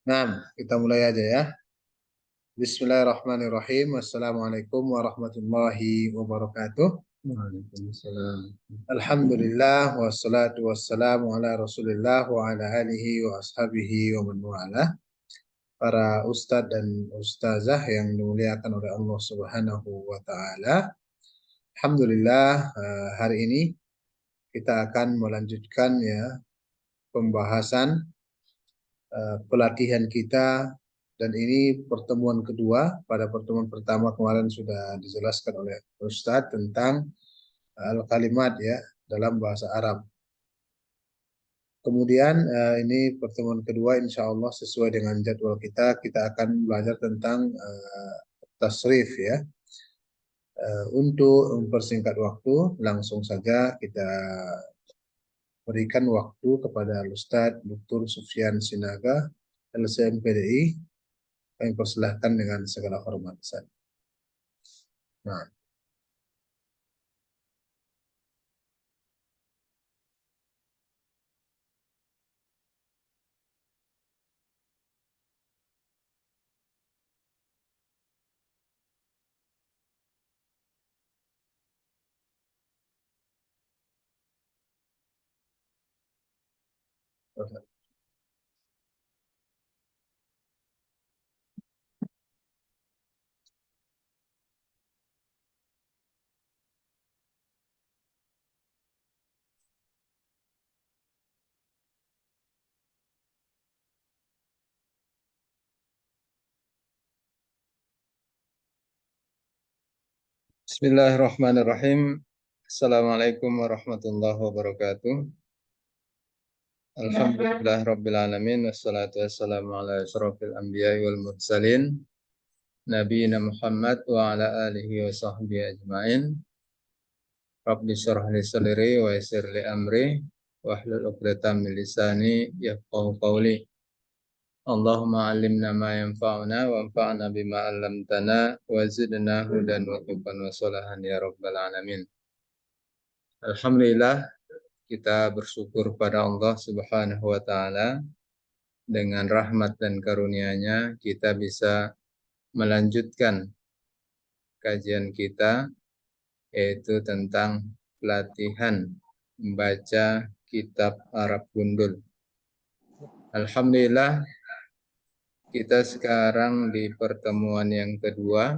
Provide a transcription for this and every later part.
Nah, kita mulai aja ya. Bismillahirrahmanirrahim. Wassalamualaikum warahmatullahi wabarakatuh. Waalaikumsalam. Alhamdulillah wassalatu wassalamu ala Rasulillah wa ala alihi wa ashabihi wa man wala. Para ustadz dan ustazah yang dimuliakan oleh Allah Subhanahu wa taala. Alhamdulillah hari ini kita akan melanjutkan ya pembahasan pelatihan kita, dan ini pertemuan kedua. Pada pertemuan pertama kemarin sudah dijelaskan oleh Ustadz tentang al-kalimat ya dalam bahasa Arab. Kemudian ini pertemuan kedua, insya Allah sesuai dengan jadwal kita akan belajar tentang tasrif ya. Untuk mempersingkat waktu, langsung saja kita berikan waktu kepada Ustadz Dr. Sufyan Sinaga, LCM PDI. Kami persilahkan dengan segala hormat. Nah, Bismillahirrahmanirrahim. Assalamualaikum warahmatullahi wabarakatuh. Alhamdulillah rabbil alamin, wassalatu wassalamu ala asyrafil anbiya'i wal mursalin, nabiyina Muhammad wa ala alihi wa sahbihi ajma'in. Rabbi syrah li sadri wa yassir li amri wahlul 'uqdatam min lisani yafqahu qawli. Allahumma 'allimna ma yanfa'una wanfa'na bima 'allamtana wa zidna hudan wa tuqan wa salahan ya rabbal alamin. Alhamdulillah, kita bersyukur pada Allah Subhanahu wa taala, dengan rahmat dan karunia-Nya kita bisa melanjutkan kajian kita, yaitu tentang pelatihan membaca kitab Arab Gundul. Alhamdulillah, kita sekarang di pertemuan yang kedua.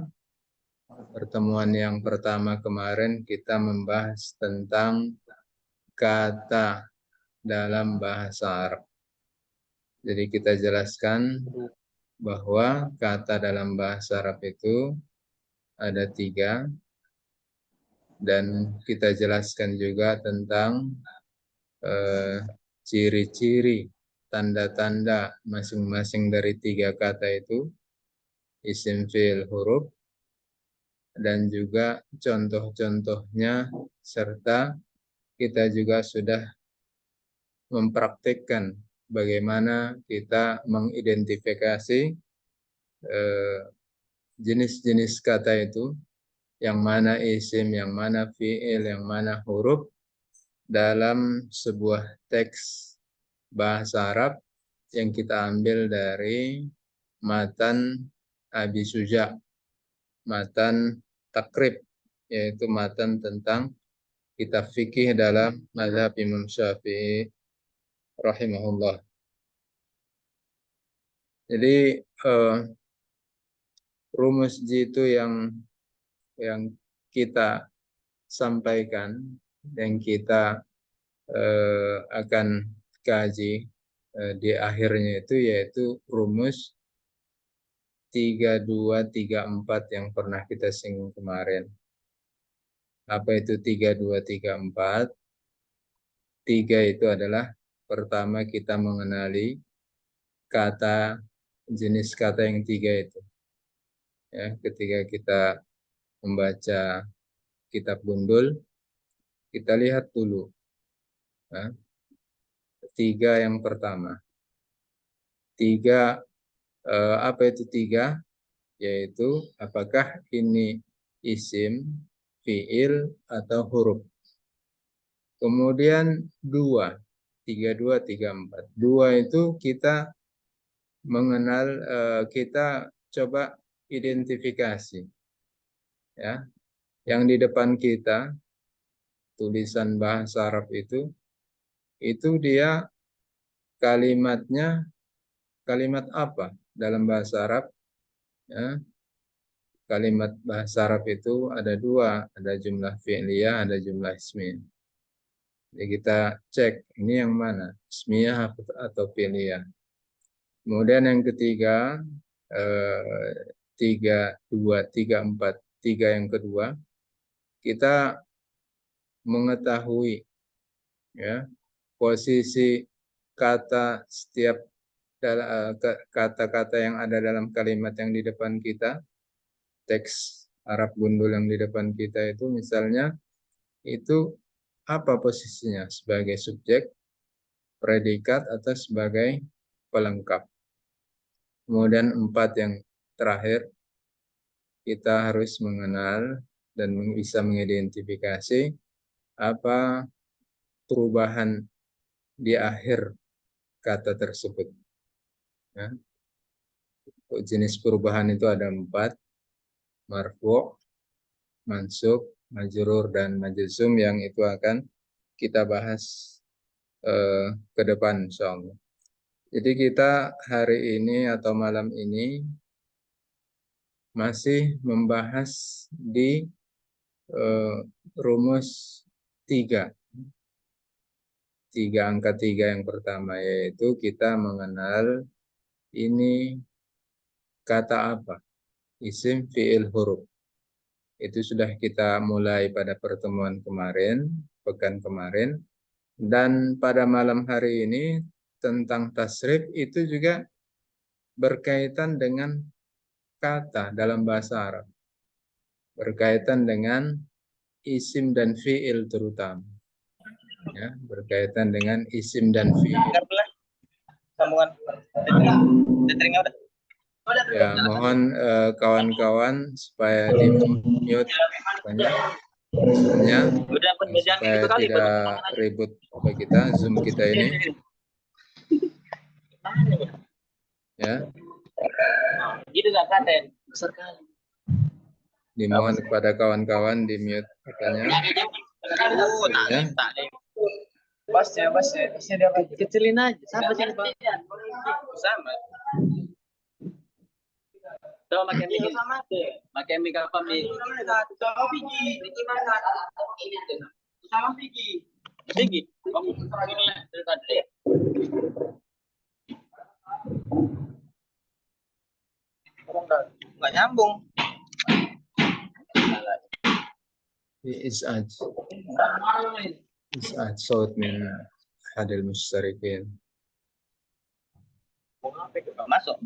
Pertemuan yang pertama kemarin kita membahas tentang kata dalam bahasa Arab. Jadi kita jelaskan bahwa kata dalam bahasa Arab itu ada 3, dan kita jelaskan juga tentang ciri-ciri, tanda-tanda masing-masing dari 3 kata itu, isim, fi'il, huruf, dan juga contoh-contohnya, serta kita juga sudah mempraktikkan bagaimana kita mengidentifikasi jenis-jenis kata itu, yang mana isim, yang mana fi'il, yang mana huruf dalam sebuah teks bahasa Arab yang kita ambil dari matan Abi Suja, matan takrib, yaitu matan tentang kitab fikih dalam mazhab Imam Syafi'i rahimahullah. Jadi rumus itu yang kita sampaikan dan kita akan kaji di akhirnya itu, yaitu rumus 3234 yang pernah kita singgung kemarin. Apa itu 3234? 3 itu adalah pertama kita mengenali kata, jenis kata yang 3 itu. Ya, ketika kita membaca kitab Gundul, kita lihat dulu. Ya, 3 yang pertama. 3, apa itu 3? Yaitu apakah ini isim, fi'il, atau huruf. Kemudian 2, 32, 34. 2 itu kita mengenal, kita coba identifikasi, ya, yang di depan kita tulisan bahasa Arab itu dia kalimatnya kalimat apa dalam bahasa Arab, ya. Kalimat bahasa Arab itu ada dua, ada jumlah fi'liyah, ada jumlah ismiyah. Jadi kita cek ini yang mana, ismiyah atau fi'liyah. Kemudian yang ketiga, tiga, dua, tiga, empat, tiga yang kedua, kita mengetahui, ya, posisi kata setiap kata-kata yang ada dalam kalimat yang di depan kita, teks Arab gundul yang di depan kita itu misalnya itu apa posisinya, sebagai subjek, predikat, atau sebagai pelengkap. Kemudian empat yang terakhir, kita harus mengenal dan bisa mengidentifikasi apa perubahan di akhir kata tersebut. Ya. Jenis perubahan itu ada empat, marfu', mansub, majrur, dan majzum, yang itu akan kita bahas ke depan insyaallah. Jadi kita hari ini atau malam ini masih membahas di rumus tiga. Angka tiga yang pertama, yaitu kita mengenal ini kata apa, isim, fi'il, huruf. Itu sudah kita mulai pada pertemuan kemarin, pekan kemarin. Dan pada malam hari ini tentang tasrif itu juga berkaitan dengan kata dalam bahasa Arab. Berkaitan dengan isim dan fi'il terutama. Ya, berkaitan dengan isim dan fi'il. Ya, mohon kawan-kawan supaya di-mute banyak Zoom-nya, supaya tidak ribut kita Zoom kita ini. Ya. Dimohon kepada kawan-kawan di-mute katanya. Ya. Kecilin aja. Sama sih, Bang. Sama. Coba pakai mic. Pakai mic apa mic? Coba Pigi. Pigi mana? Ini tuh. Sama Pigi. Pigi. Kamu cerita dulu ya. Nggak nyambung. إزعاج صوت من أحد المشتركين. Masuk.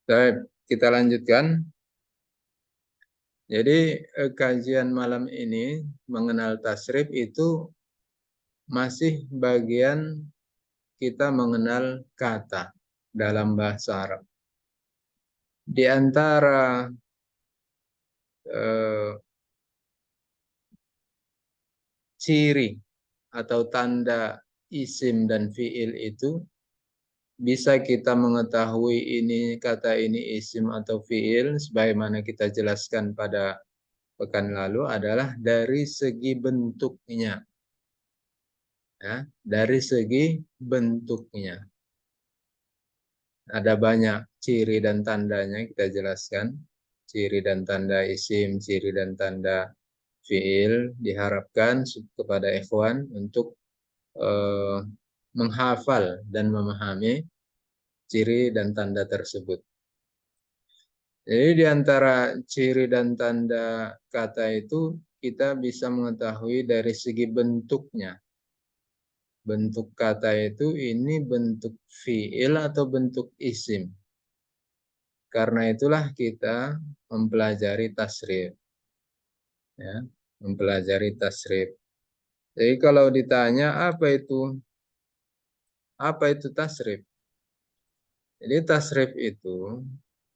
Baik, kita lanjutkan. Jadi kajian malam ini mengenal tasrif itu masih bagian kita mengenal kata dalam bahasa Arab. Di antara ciri atau tanda isim dan fiil itu bisa kita mengetahui ini kata ini isim atau fiil sebagaimana kita jelaskan pada pekan lalu adalah dari segi bentuknya. Ya, dari segi bentuknya. Ada banyak ciri dan tandanya kita jelaskan. Ciri dan tanda isim, ciri dan tanda fiil, diharapkan kepada ikhwan untuk menghafal dan memahami ciri dan tanda tersebut. Jadi di antara ciri dan tanda kata itu kita bisa mengetahui dari segi bentuknya. Bentuk kata itu ini bentuk fiil atau bentuk isim. Karena itulah kita mempelajari tasrif. Ya, mempelajari tasrif. Jadi kalau ditanya apa itu tasrif? Jadi tasrif itu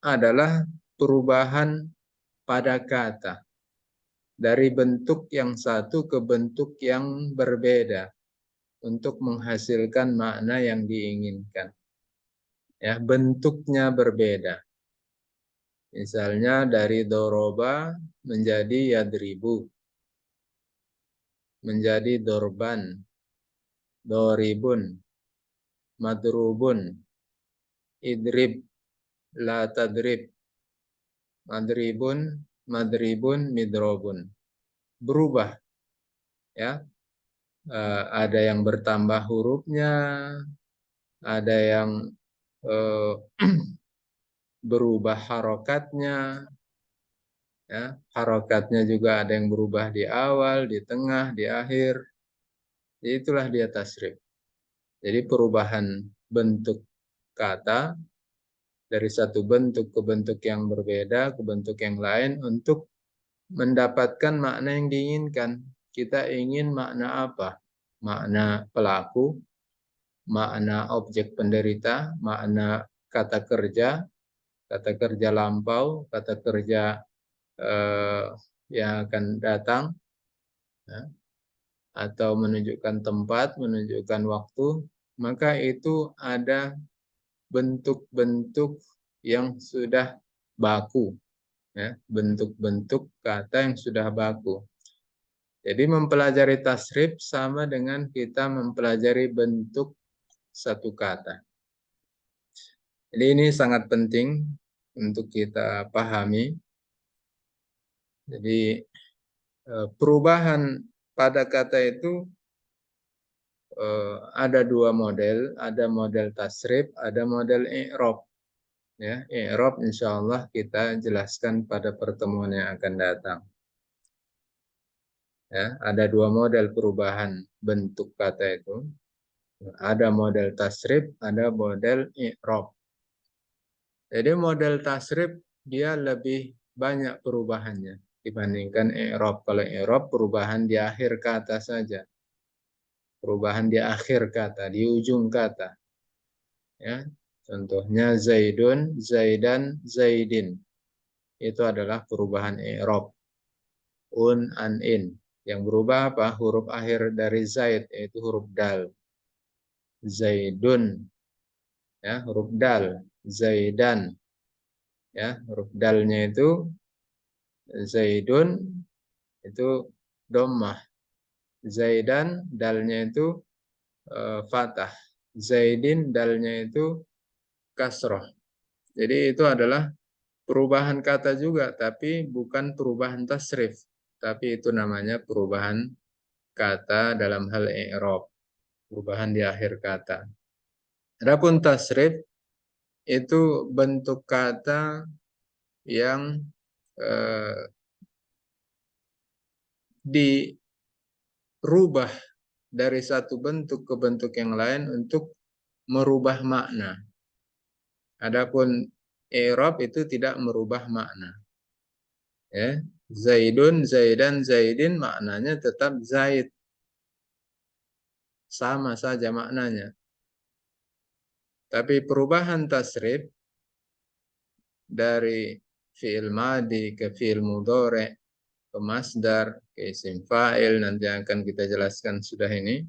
adalah perubahan pada kata dari bentuk yang satu ke bentuk yang berbeda untuk menghasilkan makna yang diinginkan. Ya, bentuknya berbeda. Misalnya dari doroba menjadi yadribu, menjadi dorban, doribun, madrubun, idrib, la tadrib, madribun, madribun, midrobun. Berubah, ya. Ada yang bertambah hurufnya, ada yang eh, berubah harokatnya, ya. Harokatnya juga ada yang berubah di awal, di tengah, di akhir. Jadi itulah dia tasrif. Jadi perubahan bentuk kata dari satu bentuk ke bentuk yang berbeda, ke bentuk yang lain untuk mendapatkan makna yang diinginkan. Kita ingin makna apa? Makna pelaku, makna objek penderita, makna kata kerja lampau, kata kerja eh, yang akan datang, ya, atau menunjukkan tempat, menunjukkan waktu, maka itu ada bentuk-bentuk yang sudah baku, ya, bentuk-bentuk kata yang sudah baku. Jadi mempelajari tasrif sama dengan kita mempelajari bentuk satu kata. Jadi ini sangat penting untuk kita pahami. Jadi perubahan pada kata itu ada dua model, ada model tasrif, ada model i'rab. Ya, i'rab insyaallah kita jelaskan pada pertemuan yang akan datang. Ya, ada dua model perubahan bentuk kata itu. Ada model tasrif, ada model i'rab. Jadi model tasrif dia lebih banyak perubahannya dibandingkan i'rab. Kalau i'rab perubahan di akhir kata saja. Perubahan di akhir kata, di ujung kata. Ya. Contohnya Zaidun, Zaidan, Zaidin. Itu adalah perubahan i'rab. An, in. Yang berubah apa? Huruf akhir dari Zaid, yaitu huruf dal. Zaidun, ya, huruf dal. Zaidan, ya, huruf dalnya itu Zaidun itu dhammah. Zaidan dalnya itu fathah. Zaidin dalnya itu kasroh. Jadi itu adalah perubahan kata juga, tapi bukan perubahan tasrif. Tapi itu namanya perubahan kata dalam hal i'rab. Perubahan di akhir kata. Adapun tasrif itu bentuk kata yang dirubah dari satu bentuk ke bentuk yang lain untuk merubah makna. Adapun i'rab itu tidak merubah makna. Ya, Zaidun, Zaidan, Zaidin maknanya tetap Zaid. Sama saja maknanya. Tapi perubahan tasrif dari fi'il madi ke fi'il mudhari ke masdar ke isim fa'il nanti akan kita jelaskan sudah ini.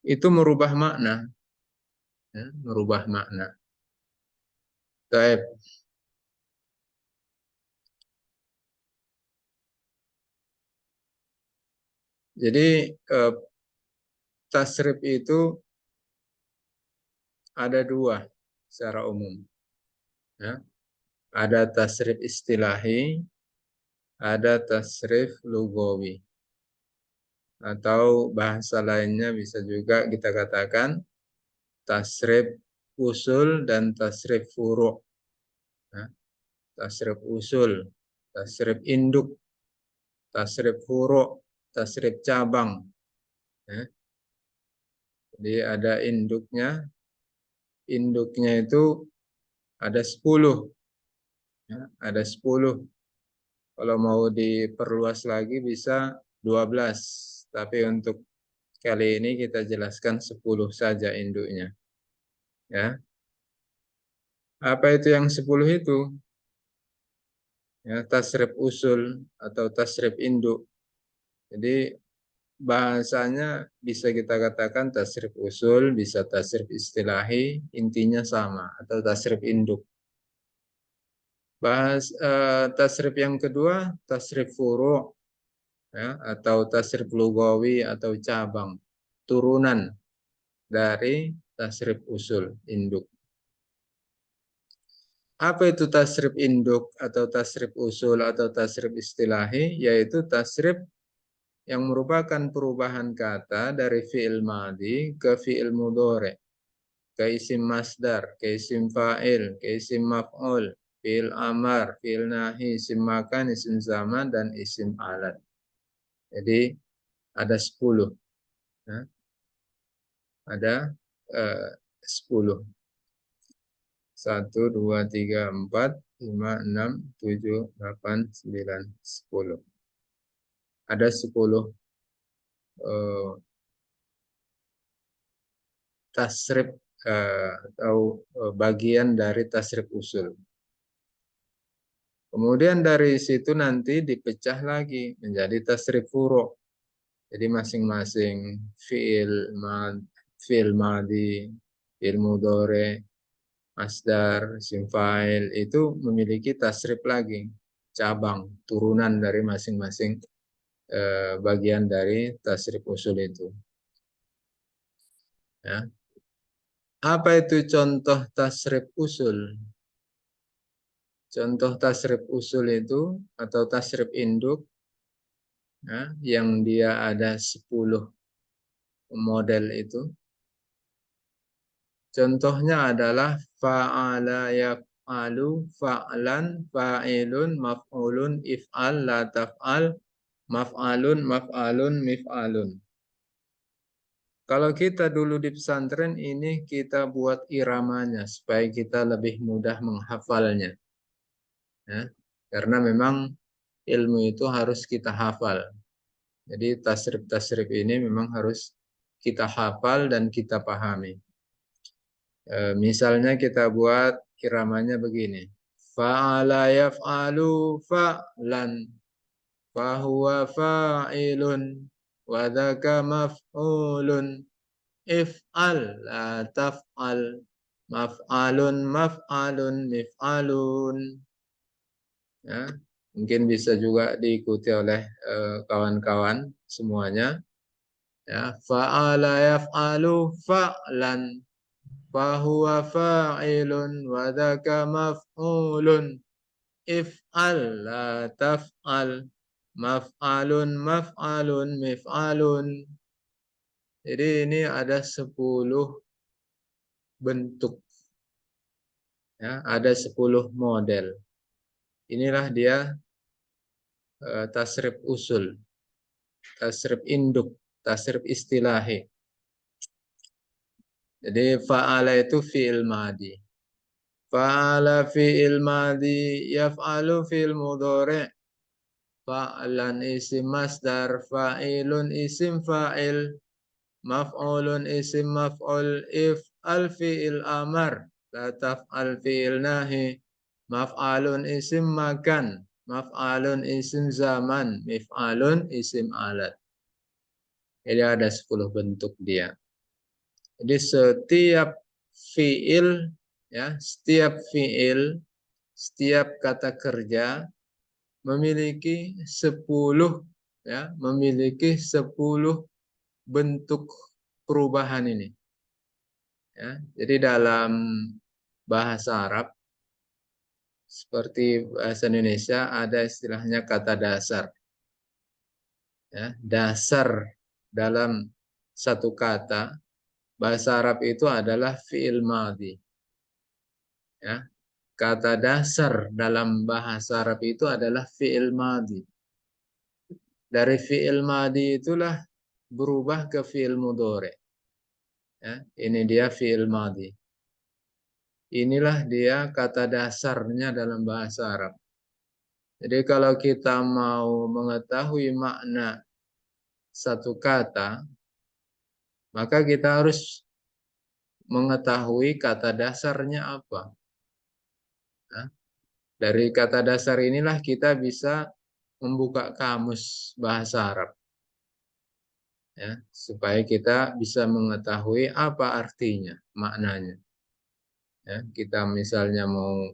Itu merubah makna. Ya, merubah makna. Baik. Jadi tasrif itu ada dua secara umum. Ya. Ada tasrif istilahi, ada tasrif lugawi. Atau bahasa lainnya bisa juga kita katakan tasrif usul dan tasrif furu'. Ya. Tasrif usul, tasrif induk, tasrif furu', tasrif cabang. Ya. Jadi ada induknya. Induknya itu ada 10. Ya, ada 10. Kalau mau diperluas lagi bisa 12. Tapi untuk kali ini kita jelaskan 10 saja induknya. Ya. Apa itu yang 10 itu? Ya, tasrif usul atau tasrif induk. Jadi bahasanya bisa kita katakan tasrif usul, bisa tasrif istilahi, intinya sama atau tasrif induk. Tasrif yang kedua, tasrif furu', ya, atau tasrif lugawi atau cabang, turunan dari tasrif usul induk. Apa itu tasrif induk atau tasrif usul atau tasrif istilahi? Yaitu tasrif yang merupakan perubahan kata dari fi'il madhi ke fi'il mudhari', ke isim masdar, ke isim fa'il, ke isim maf'ul, fi'il amar, fi'il nahi, isim makan, isim zaman, dan isim alat. Jadi ada 10. Ya. Ada 10. 1, 2, 3, 4, 5, 6, 7, 8, 9, 10. Ada 10 tasrif atau bagian dari tasrif usul. Kemudian dari situ nanti dipecah lagi menjadi tasrif furu'. Jadi masing-masing fi'il madhi, fi'il mudhari', masdar, isim fa'il itu memiliki tasrif lagi, cabang, turunan dari masing-masing bagian dari tasrif usul itu. Ya. Apa itu contoh tasrif usul? Contoh tasrif usul itu atau tasrif induk, ya, yang dia ada 10 model itu. Contohnya adalah fa'ala yaf'alu, fa'lan, fa'ilun, maf'ulun, if'al, la taf'al, maf'alun, maf'alun, mif'alun. Kalau kita dulu di pesantren ini kita buat iramanya supaya kita lebih mudah menghafalnya. Ya. Karena memang ilmu itu harus kita hafal. Jadi tasrif-tasrif ini memang harus kita hafal dan kita pahami. Misalnya kita buat iramanya begini. Fa'ala yaf'alu fa'lan. Fahuwa fa'ilun. Wadaka maf'ulun. If'al la taf'al. Maf'alun maf'alun mif'alun. Ya, mungkin bisa juga diikuti oleh kawan-kawan semuanya. Ya, fa'ala yaf'alu fa'lan. Fahuwa fa'ilun wa dzaka maf'ulun. If'al la taf'al. Maf'alun maf'alun mif'alun. Jadi ini ada 10 bentuk. Ya, ada 10 model. Inilah dia tasrif usul, tasrif induk, tasrif istilahi. Jadi fa'ala itu fi'il madhi. Fa'ala fi'il madhi, yaf'alu fi'il mudhari'. Fa'lan isim masdar, fa'ilun isim fa'il, maf'ulun isim maf'ul, if'al fi'il amar, la taf'al fi'il nahi, maf'alun isim makan, maf'alun isim zaman, mif'alun isim alat. Jadi ada 10 bentuk dia. Jadi setiap fiil, ya, setiap kata kerja memiliki 10, ya, memiliki 10 bentuk perubahan ini. Ya. Jadi dalam bahasa Arab seperti bahasa Indonesia ada istilahnya kata dasar. Ya, dasar dalam satu kata bahasa Arab itu adalah fi'il madhi. Ya. Kata dasar dalam bahasa Arab itu adalah fi'il madhi. Dari fi'il madhi itulah berubah ke fi'il mudhari'. Ya, ini dia fi'il madhi. Inilah dia kata dasarnya dalam bahasa Arab. Jadi kalau kita mau mengetahui makna satu kata, maka kita harus mengetahui kata dasarnya apa. Dari kata dasar inilah kita bisa membuka kamus bahasa Arab. Ya, supaya kita bisa mengetahui apa artinya, maknanya. Ya, kita misalnya mau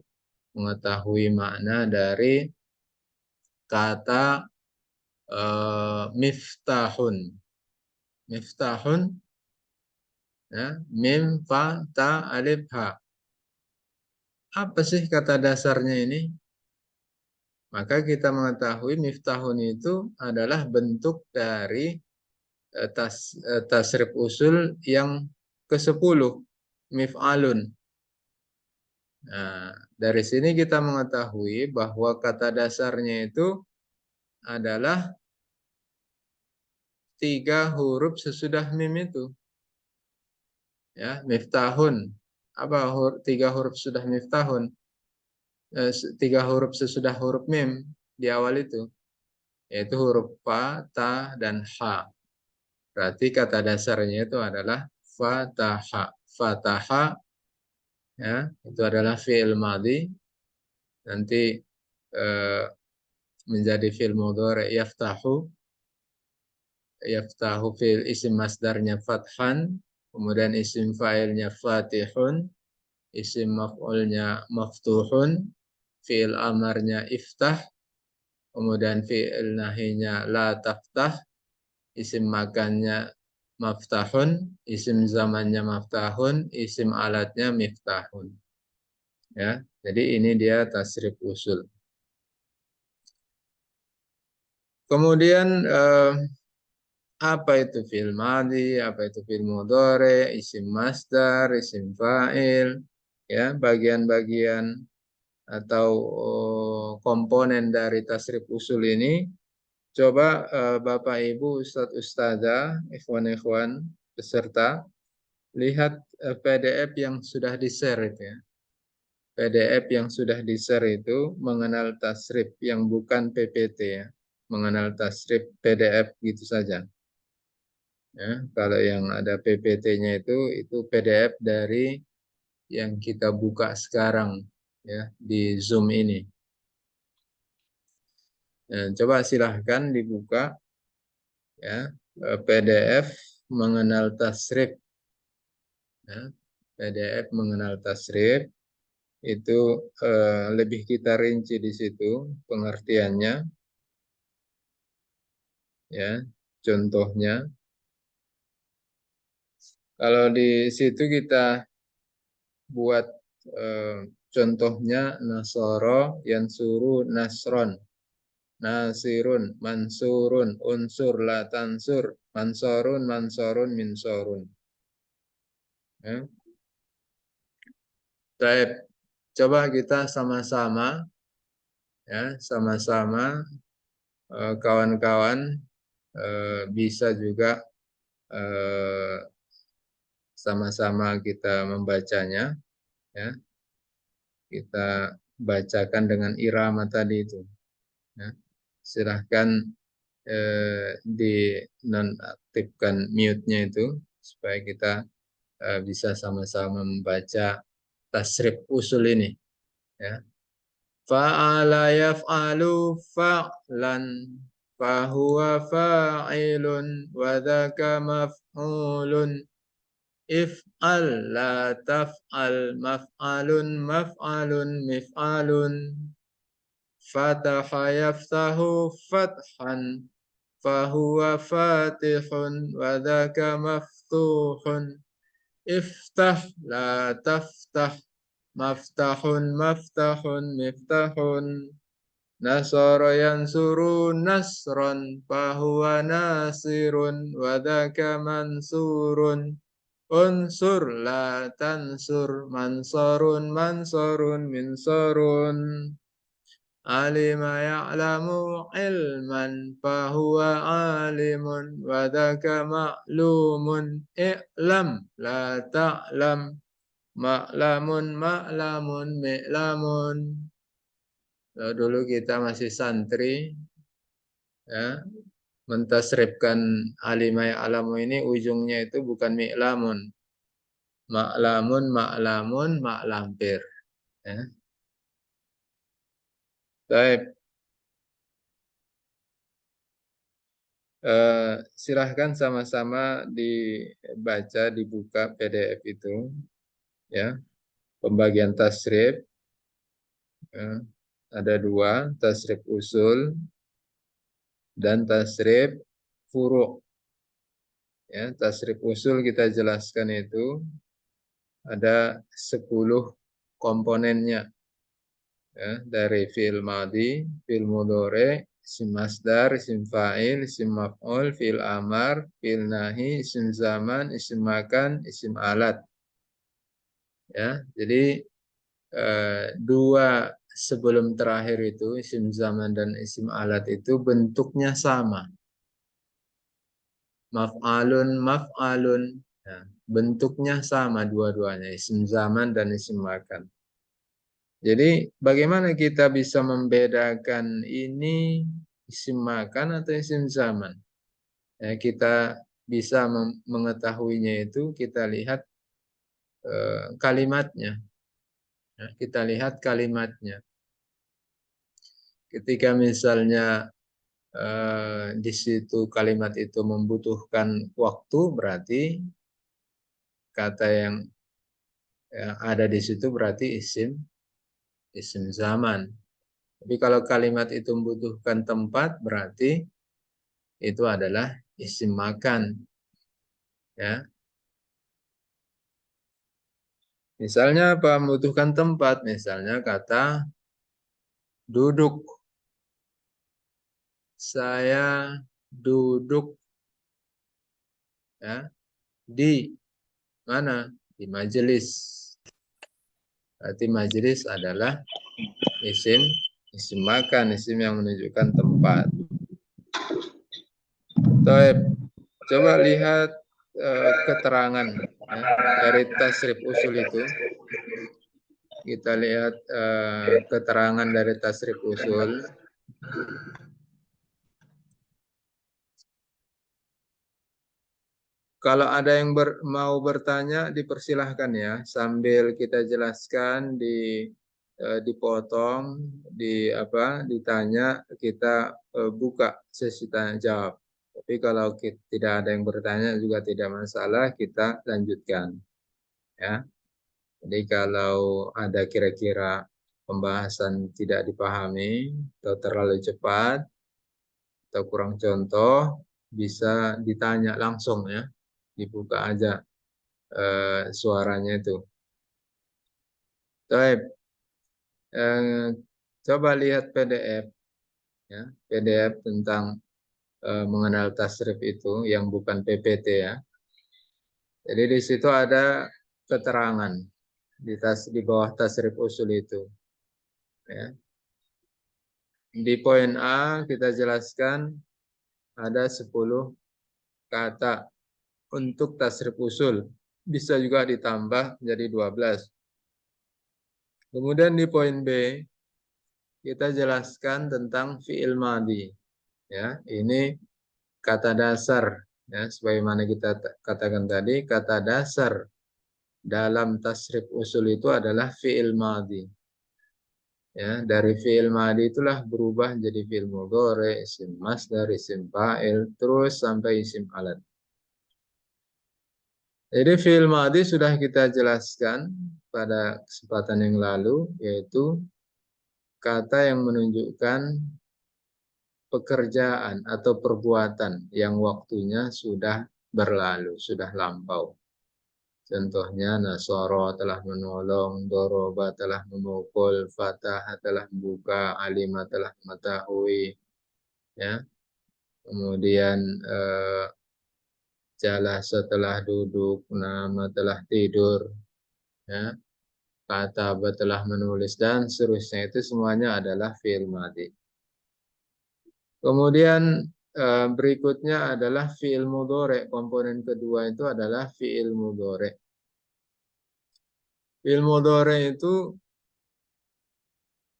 mengetahui makna dari kata miftahun. Miftahun, ya, mim, fa, ta, alif, ha. Apa sih kata dasarnya ini? Maka kita mengetahui miftahun itu adalah bentuk dari tasrif usul yang ke-10, mif'alun. Nah, dari sini kita mengetahui bahwa kata dasarnya itu adalah 3 huruf sesudah mim itu. Ya, miftahun. Apa 3 huruf sudah miftahun? 3 huruf sesudah huruf mim di awal itu, yaitu huruf fa, ta, dan ha. Berarti kata dasarnya itu adalah fataha. Fataha, ya, itu adalah fi'il madhi. Nanti eh, menjadi fi'il mudhari yaftahu. Yaftahu fi'il isim masdarnya fathan. Kemudian isim fa'ilnya fatihun. Isim maf'ulnya maftuhun. Fi'il amarnya iftah. Kemudian fi'il nahinya la taftah. Isim makannya maftahun, isim zamannya maftahun, isim alatnya miftahun. Ya, jadi ini dia tasrif usul. Kemudian apa itu fi'il madhi, apa itu fi'il mudhari, isim masdar, isim fa'il, ya, bagian-bagian atau komponen dari tasrif usul ini. Coba Bapak Ibu Ustadz Ustazah, ikhwan-ikhwan peserta, lihat PDF yang sudah di-share itu ya. PDF yang sudah di-share itu mengenal tasrif yang bukan PPT ya. Mengenal tasrif PDF gitu saja. Ya, kalau yang ada PPT-nya itu PDF dari yang kita buka sekarang ya di Zoom ini. Nah, coba silahkan dibuka ya PDF mengenal tasrif. Ya, PDF mengenal tasrif itu lebih kita rinci di situ pengertiannya, ya, contohnya. Kalau di situ kita buat contohnya nasoro, yansuru, nasron, nasirun, mansurun, unsur, la tansur, mansorun, mansorun, minsorun. Ya. Baik, coba kita sama-sama ya, sama-sama kawan-kawan bisa juga sama-sama kita membacanya ya. Kita bacakan dengan irama tadi itu ya. Silahkan dinonaktifkan mute-nya itu supaya kita bisa sama-sama membaca tasrif usul ini ya. Fa'ala yaf'alu fa'lan fahuwa fa'ilun wa dzaka maf'ulun. If'al la taf'al maf'alun maf'alun mif'alun. Fataha yaftahu fathan fahuwa fatihun wa dzaka maftuhun. Iftah la taftah maftahun maftahun miftahun. Nasara yansuru nasran fahuwa nasirun wa dzaka mansurun. Unsur la tansur mansurun mansurun minsurun. Alima ya'lamu ilman fahuwa alimun wa dzaka ma'lumun. I'lam la ta'lam ma'lamun ma'lamun mi'lamun. Lalu dulu kita masih santri ya, mentasrifkan alima ya'lamu ini ujungnya itu bukan mi'lamun. Ma'lamun ma'lamun ma'lampir ya. Baik. Silahkan sama-sama dibaca, dibuka PDF itu, ya. Pembagian tasrif, ya. Ada dua, tasrif usul dan tasrif furu'. Ya, tasrif usul kita jelaskan itu ada 10 komponennya. Ya, dari fi'il madhi, fi'il mudhari, isim masdar, isim fa'il, isim maf'ul, fi'il amar, fi'il nahi, isim zaman, isim makan, isim alat. Ya, jadi dua sebelum terakhir itu isim zaman dan isim alat itu bentuknya sama. Maf'alun, maf'alun. Ya, bentuknya sama dua-duanya, isim zaman dan isim makan. Jadi bagaimana kita bisa membedakan ini isim makan atau isim zaman? Ya, kita bisa mengetahuinya itu kita lihat kalimatnya. Ya, kita lihat kalimatnya. Ketika misalnya di situ kalimat itu membutuhkan waktu, berarti kata yang ada di situ berarti isim zaman. Tapi kalau kalimat itu membutuhkan tempat, berarti itu adalah isim makan. Ya, misalnya apa? Membutuhkan tempat. Misalnya kata duduk. Saya duduk, ya, di mana? Di majelis. Berarti majelis adalah isim makan, isim yang menunjukkan tempat. Taib. Coba lihat keterangan, ya, dari tasrif usul itu. Kita lihat keterangan dari tasrif usul. Kalau ada yang mau bertanya, dipersilahkan ya, sambil kita jelaskan, dipotong, ditanya, kita buka sesi tanya jawab. Tapi kalau tidak ada yang bertanya juga tidak masalah, kita lanjutkan. Ya. Jadi kalau ada kira-kira pembahasan tidak dipahami atau terlalu cepat atau kurang contoh, bisa ditanya langsung ya. Dibuka aja suaranya itu. Baik, coba lihat PDF, ya, PDF tentang mengenal tasrif itu yang bukan PPT ya. Jadi di situ ada keterangan di bawah tasrif usul itu. Ya. Di poin A kita jelaskan ada 10 kata untuk tasrif usul. Bisa juga ditambah menjadi 12. Kemudian di poin B kita jelaskan tentang fi'il madhi. Ya, ini kata dasar, ya, sebagaimana kita katakan tadi, kata dasar dalam tasrif usul itu adalah fi'il madhi. Ya, dari fi'il madhi itulah berubah jadi fi'il mudhari, isim masdar, isim fa'il, terus sampai isim alat. Jadi fi'il madhi sudah kita jelaskan pada kesempatan yang lalu, yaitu kata yang menunjukkan pekerjaan atau perbuatan yang waktunya sudah berlalu, sudah lampau. Contohnya nasara telah menolong, doroba telah memukul, fatah telah membuka, alima telah mengetahui, ya. Kemudian jalasa telah duduk, nama telah tidur, ya. Kataba telah menulis dan seterusnya, itu semuanya adalah fi'il madhi. Kemudian berikutnya adalah fi'il mudhari. Komponen kedua itu adalah fi'il mudhari. Fi'il mudhari itu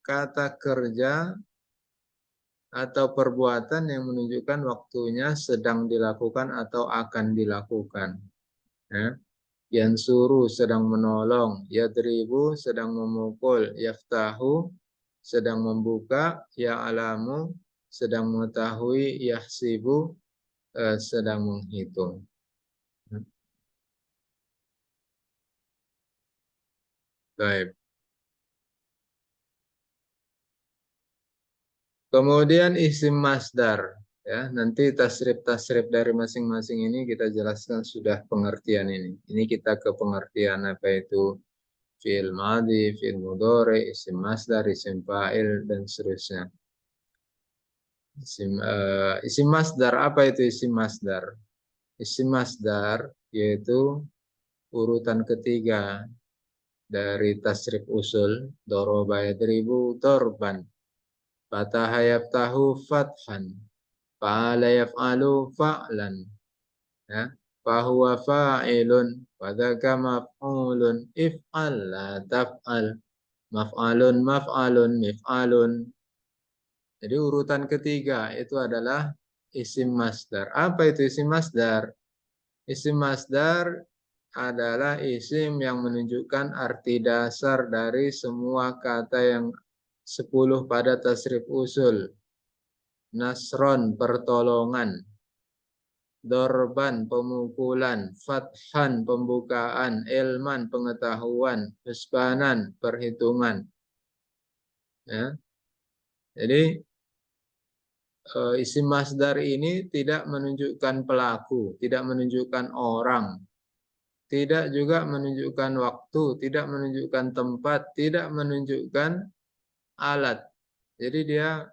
kata kerja atau perbuatan yang menunjukkan waktunya sedang dilakukan atau akan dilakukan. Ya. Yansuru sedang menolong, yadribu sedang memukul, yaftahu sedang membuka, ya'lamu sedang mengetahui, yahsibu sedang menghitung. Baik. Kemudian isim masdar, ya. Nanti tasrif-tasrif dari masing-masing ini kita jelaskan sudah pengertian ini. Ini kita ke pengertian apa itu fi'il madhi, fi'il mudhari, isim masdar, isim fa'il dan seterusnya. Isim masdar, apa itu isim masdar? Isim masdar yaitu urutan ketiga dari tasrif usul, doroba yadribu dorban, fataha yaftahu fathan, fa'ala yaf'alu fa'lan, ya. Fahuwa fa'ilun, wadhaka maf'ulun, if'al la taf'al, maf'alun maf'alun mif'alun. Jadi urutan ketiga itu adalah isim masdar. Apa itu isim masdar? Isim masdar adalah isim yang menunjukkan arti dasar dari semua kata yang 10 pada tasrif usul. Nasron, pertolongan. Dorban, pemukulan. Fathan, pembukaan. Ilman, pengetahuan. Husbanan, perhitungan. Ya. Jadi isim masdar ini tidak menunjukkan pelaku, tidak menunjukkan orang, tidak juga menunjukkan waktu, tidak menunjukkan tempat, tidak menunjukkan alat. Jadi dia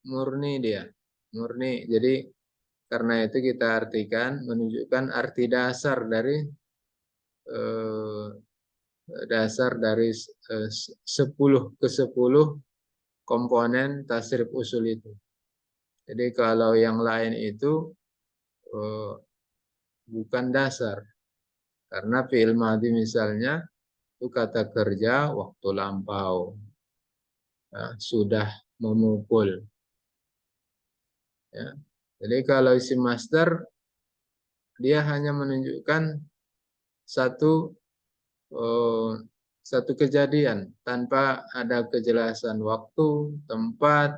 murni dia. Murni. Jadi karena itu kita artikan menunjukkan arti eh, dasar dari 10 ke 10 komponen tasrif usul itu. Jadi kalau yang lain itu eh, bukan dasar. Karena fi'il madhi misalnya itu kata kerja waktu lampau. Ya, sudah memukul. Ya. Jadi kalau isim masdar dia hanya menunjukkan satu eh, satu kejadian tanpa ada kejelasan waktu, tempat,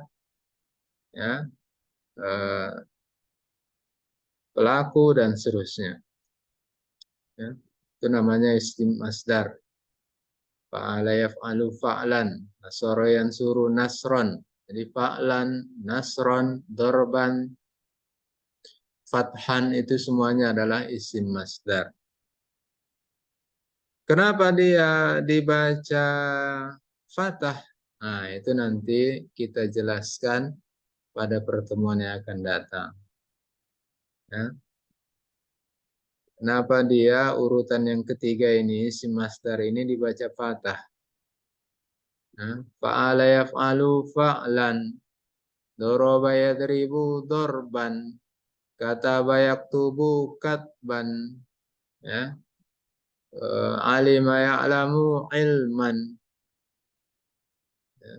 ya, eh, pelaku dan seterusnya. Ya. Itu namanya isim masdar. Fa'ala yaf'alu fa'lan, nasara yansuru nasron. Jadi fa'lan, nasron, dorban, fathan itu semuanya adalah isim masdar. Kenapa dia dibaca fathah? Nah, itu nanti kita jelaskan pada pertemuan yang akan datang. Ya. Kenapa dia urutan yang ketiga ini, isim masdar ini dibaca fathah? Fa'ala yaf'alu fa'lan, doroba yadribu dorban, kataba yaktubu katban, ya. Alima ya'lamu ilman, ya.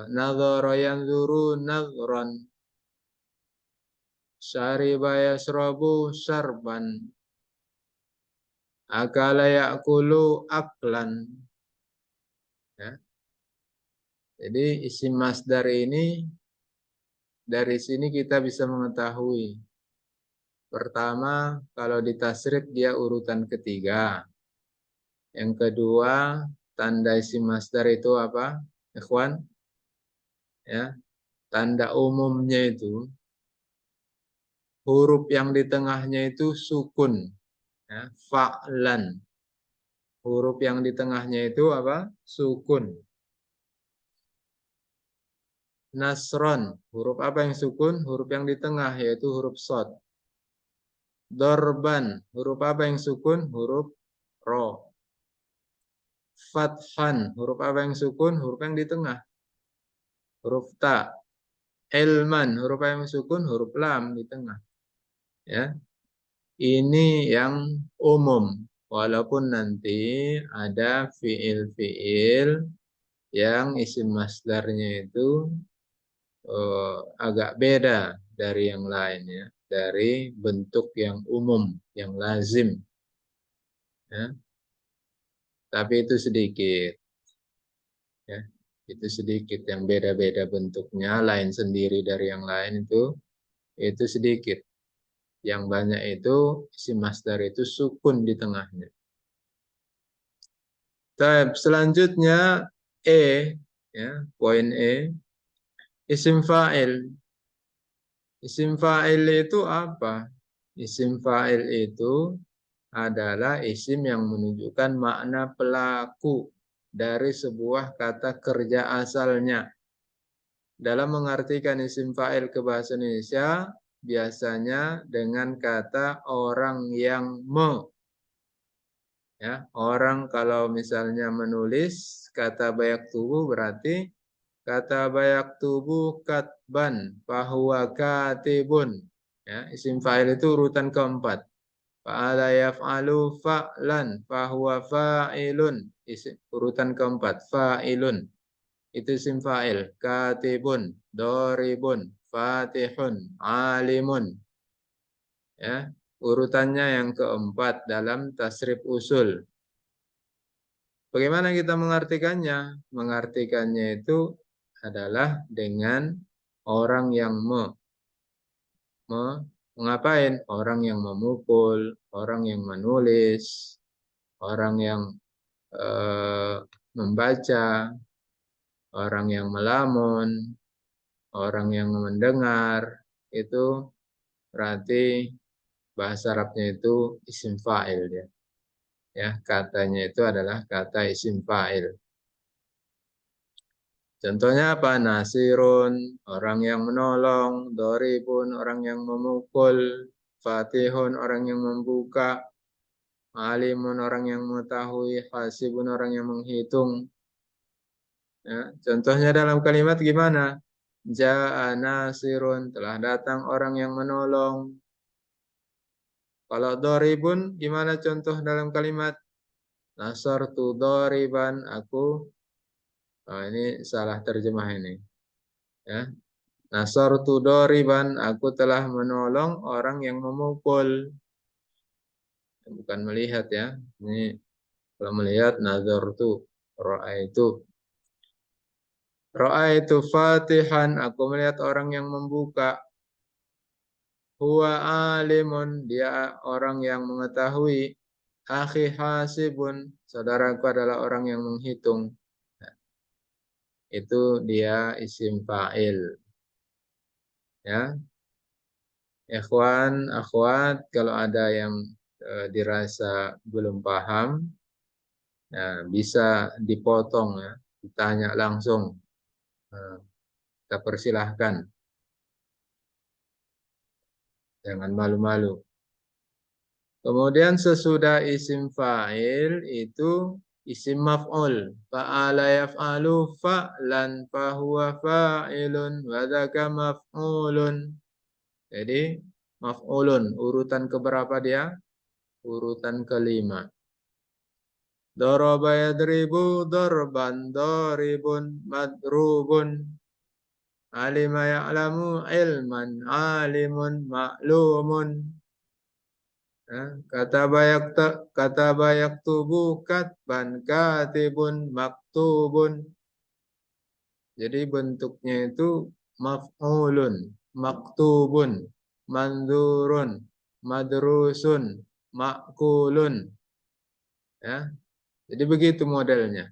Nadhara yanzuru nadhran, syariba yasrabu syarban, akala ya'kulu aklan, ya. Jadi isim masdar ini dari sini kita bisa mengetahui. Pertama, kalau ditasrif dia urutan ketiga. Yang kedua, tanda isim masdar itu apa? Ikhwan? Ya, tanda umumnya itu huruf yang di tengahnya itu sukun. Ya, fa'lan. Huruf yang di tengahnya itu apa? Sukun. Nasron. Huruf apa yang sukun? Huruf yang di tengah yaitu huruf shad. Dorban. Huruf apa yang sukun? Huruf ro. Fathan. Huruf apa yang sukun? Huruf yang di tengah. Huruf ta. Ilman. Huruf apa yang sukun? Huruf lam di tengah. Ya. Ini yang umum. Walaupun nanti ada fiil-fiil yang isim masdarnya itu agak beda dari yang lain ya, dari bentuk yang umum, yang lazim. Ya. Tapi itu sedikit. Ya. itu sedikit, yang beda-beda bentuknya, lain sendiri dari yang lain itu sedikit. Yang banyak itu isim masdar itu sukun di tengahnya. Selanjutnya ya, poin isim fa'il. Isim fa'il itu apa? Isim fa'il itu adalah isim yang menunjukkan makna pelaku dari sebuah kata kerja asalnya. Dalam mengartikan isim fa'il ke bahasa Indonesia, biasanya dengan kata orang yang ya, orang kalau misalnya menulis kata bayak tubuh berarti kata bayak tubuh katban fahuwa katibun. Ya, isim fa'il itu urutan keempat. Fa'ala yaf'alu fa'lan fahuwa fa'ilun. Urutan keempat, fa'ilun. Itu isim fa'il. Katibun, doribun, fatihun, alimun. Ya, urutannya yang keempat dalam tasrif usul. Bagaimana kita mengartikannya? Mengartikannya itu adalah dengan orang yang mengapain? Orang yang memukul, orang yang menulis, orang yang membaca, orang yang melamun, orang yang mendengar, itu berarti bahasa Arabnya itu isim fa'il ya. Ya, katanya itu adalah kata isim fa'il. Contohnya apa? Nasirun, orang yang menolong, doribun, orang yang memukul, fatihun, orang yang membuka, alimun, orang yang mengetahui, hasibun, orang yang menghitung. Ya, contohnya dalam kalimat gimana? Ja'a nasirun, telah datang orang yang menolong. Kalau doribun, gimana contoh dalam kalimat? Nasartu doriban, aku, ini salah terjemah ini. Ya, nasartu doriban, aku telah menolong orang yang memukul. Bukan melihat ya. Ini kalau melihat nazartu, ra'aitu. Ra'aitu fatihan, aku melihat orang yang membuka. Huwa alimun, dia orang yang mengetahui. Akhi hasibun, saudaraku adalah orang yang menghitung. Itu dia isim fa'il. Ya, ikhwan, akhwat, kalau ada yang dirasa belum paham, ya, bisa dipotong ya, ditanya langsung. Kita persilahkan, jangan malu-malu. Kemudian sesudah isim fa'il itu isim maf'ul. Fa'ala yaf'alu fa'lan fahuwa fa'ilun wa dzaka maf'ulun. Jadi maf'ulun urutan keberapa dia? Urutan kelima. Daraba yadribu darban daribun madrubun. Alima ya'lamu ilman alimun ma'lumun. Kata bayak tubuh katban katibun maktubun. Jadi bentuknya itu maf'ulun, maktubun, mandurun, madrusun, makulun. Ya, jadi begitu modelnya.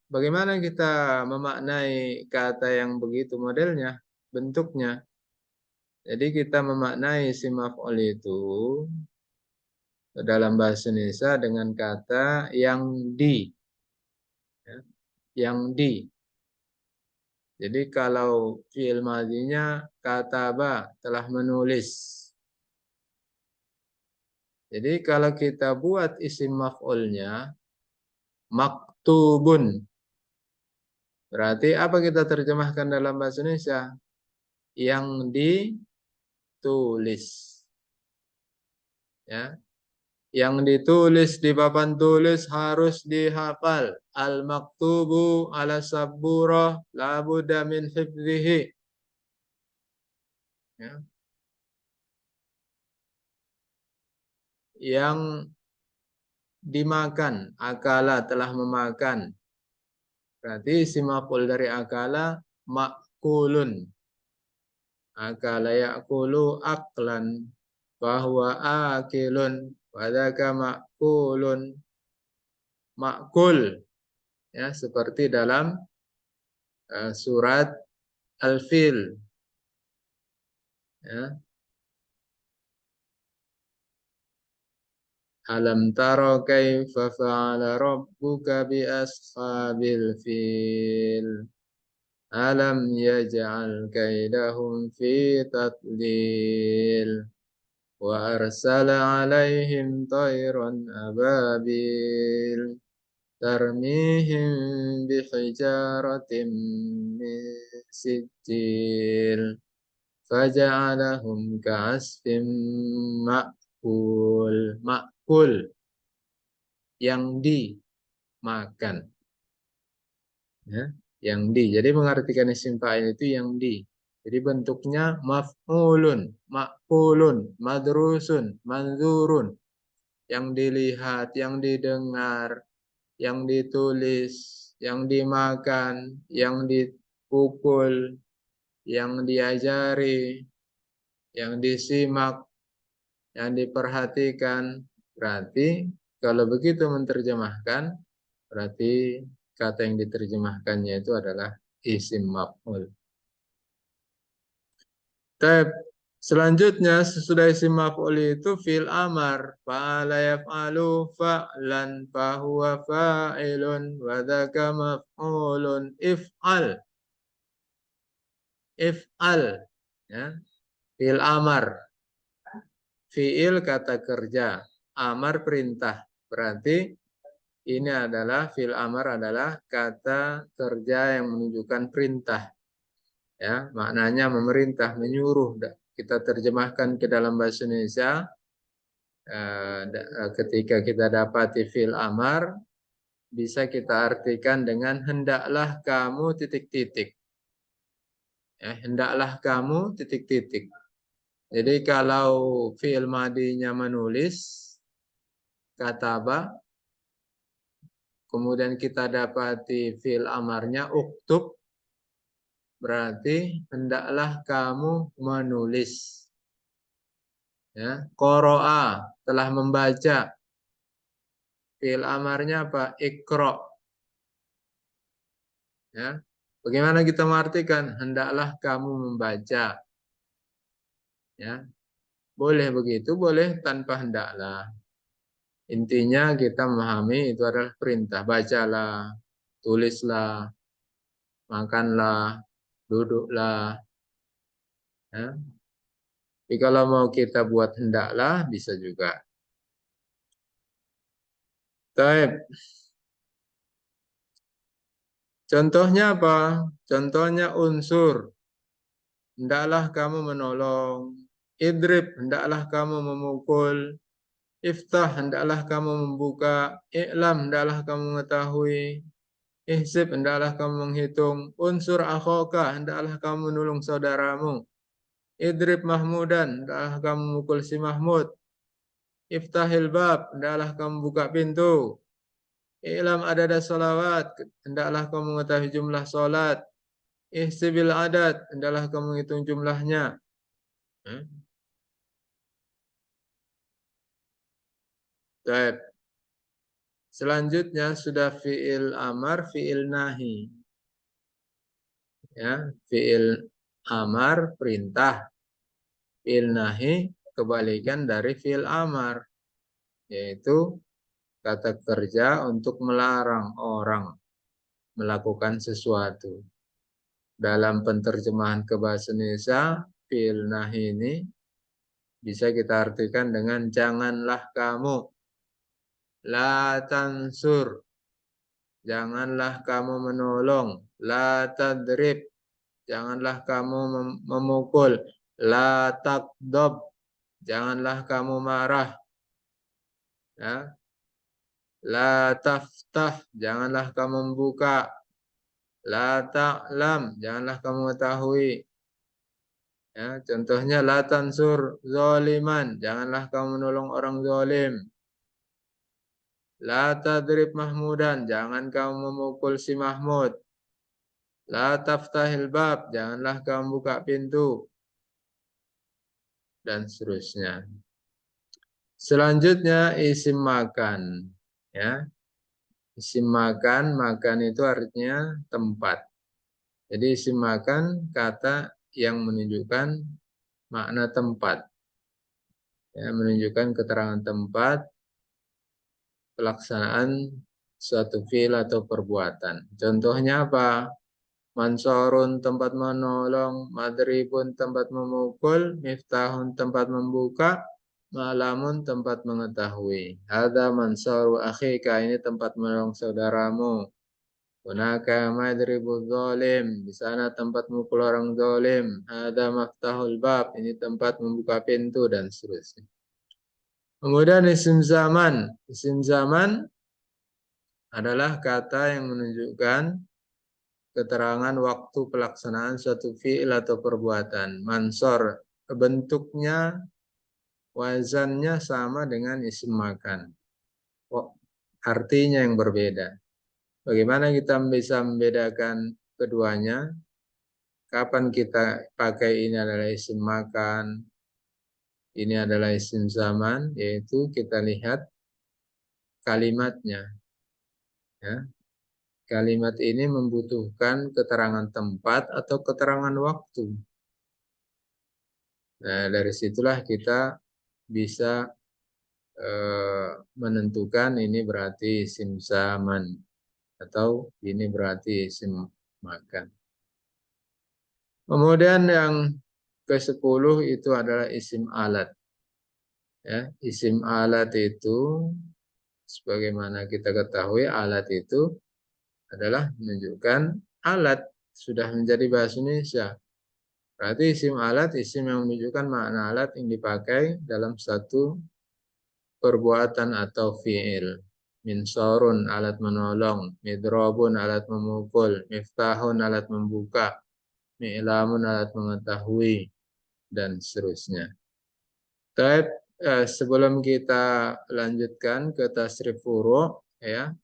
Bagaimana kita memaknai kata yang begitu modelnya, bentuknya? Jadi kita memaknai si maf'ul itu dalam bahasa Indonesia dengan kata yang di. Ya, yang di. Jadi kalau fi'il madhinya kataba, telah menulis. Jadi kalau kita buat isim maf'ulnya maktubun. Berarti apa kita terjemahkan dalam bahasa Indonesia? Yang ditulis. Ya, yang ditulis di papan tulis harus dihafal. Al-maktubu ala sabburah la budda min hifzihi. Ya. Yang dimakan, akala telah memakan. Berarti isim maf'ul dari akala makulun. Akala ya'kulu aklan. Bahwa akilun. Wadaka makulun. Makul. Ya, seperti dalam surat Al-Fil. Ya. Alam taro kaifa fa'ala rabbuka bi ashabil fil. Alam yaj'al kaidahum fi tadlil. Wa arsala alaihim tayran ababil. Tarmihim bihijaratim min sijil. Faja'alahum ka'asfim ma'kul. Ma'kul. Yang dimakan. Ya, yang di. Jadi mengartikan isim fa'il itu yang di. Jadi bentuknya maf'ulun, ma'kulun, madrusun, manzurun. Yang dilihat, yang didengar, yang ditulis, yang dimakan, yang dipukul, yang diajari, yang disimak, yang diperhatikan. Berarti kalau begitu menerjemahkan, berarti kata yang diterjemahkannya itu adalah isim maf'ul. Selanjutnya sesudah isim maf'ul itu fi'il amar. Fa'ala yaf'alu fa'lan fahuwa fa'ilun wa dzaka maf'ulun. If'al. If'al. Ya. Fi'il amar. Fi'il kata kerja. Amar perintah. Berarti ini adalah fi'il amar adalah kata kerja yang menunjukkan perintah. Ya, maknanya memerintah, menyuruh. Kita terjemahkan ke dalam bahasa Indonesia. Ketika kita dapati fi'il amar, bisa kita artikan dengan hendaklah kamu titik-titik. Ya, hendaklah kamu titik-titik. Jadi kalau fi'il madinya menulis, kataba, kemudian kita dapati fi'il amarnya uktub, berarti hendaklah kamu menulis. Ya, qara'a, telah membaca. Fi'il amarnya apa? Iqra. Ya. Bagaimana kita mengartikan? Hendaklah kamu membaca. Ya. Boleh begitu, boleh tanpa hendaklah. Intinya kita memahami itu adalah perintah. Bacalah, tulislah, makanlah, duduklah. Ya. Tapi kalau mau kita buat hendaklah, bisa juga. Baik. Contohnya apa? Contohnya unsur. Hendaklah kamu menolong. Idrib, hendaklah kamu memukul. Iftah, hendaklah kamu membuka. I'lam, hendaklah kamu mengetahui. Ihsib, hendaklah kamu menghitung. Unsur akhoka, hendaklah kamu menolong saudaramu. Idrib Mahmudan, hendaklah kamu memukul si Mahmud. Iftahil bab, hendaklah kamu buka pintu. I'lam adada salawat, hendaklah kamu mengetahui jumlah salat. Ihsibil adad, hendaklah kamu menghitung jumlahnya. Baik. Selanjutnya sudah fi'il amar, fi'il nahi. Ya, fi'il amar perintah. Fi'il nahi kebalikan dari fi'il amar, yaitu kata kerja untuk melarang orang melakukan sesuatu. Dalam penerjemahan ke bahasa Indonesia, fi'il nahi ini bisa kita artikan dengan janganlah kamu. La tansur. Janganlah kamu menolong. La tadrib. Janganlah kamu memukul. La takdob. Janganlah kamu marah. Ya. La taftah. Janganlah kamu membuka. La ta'lam. Janganlah kamu mengetahui. Ya, contohnya la tansur zoliman. Janganlah kamu menolong orang zolim. La tadrib Mahmudan, jangan kamu memukul si Mahmud. La taftahil bab, janganlah kamu buka pintu. Dan seterusnya. Selanjutnya isim makan. Ya, isim makan, makan itu artinya tempat. Jadi isim makan kata yang menunjukkan makna tempat. Ya, menunjukkan keterangan tempat pelaksanaan suatu fi'il atau perbuatan. Contohnya apa? Mansorun tempat menolong, madribun tempat memukul, miftahun tempat membuka, malamun tempat mengetahui. Ada mansoru akhika, ini tempat menolong saudaramu. Hunaka madribu zalim, di sana tempat memukul orang zalim. Ada maftahul bab, ini tempat membuka pintu dan seterusnya. Kemudian isim zaman. Isim zaman adalah kata yang menunjukkan keterangan waktu pelaksanaan suatu fi'il atau perbuatan. Mansor, bentuknya, wazannya sama dengan isim makan. Artinya yang berbeda. Bagaimana kita bisa membedakan keduanya? Kapan kita pakai ini adalah isim makan, ini adalah isim zaman, yaitu kita lihat kalimatnya. Ya. Kalimat ini membutuhkan keterangan tempat atau keterangan waktu. Nah, dari situlah kita bisa menentukan ini berarti isim zaman atau ini berarti isim makan. Kemudian yang ke-10 itu adalah isim alat. Ya, isim alat itu sebagaimana kita ketahui alat itu adalah menunjukkan alat sudah menjadi bahasa Indonesia. Berarti isim alat isim yang menunjukkan makna alat yang dipakai dalam satu perbuatan atau fi'il. Minsorun alat menolong, midrobun alat memukul, miftahun alat membuka, mi'lamun alat mengetahui, dan seterusnya. Baik, sebelum kita lanjutkan ke tasrif furu', ya,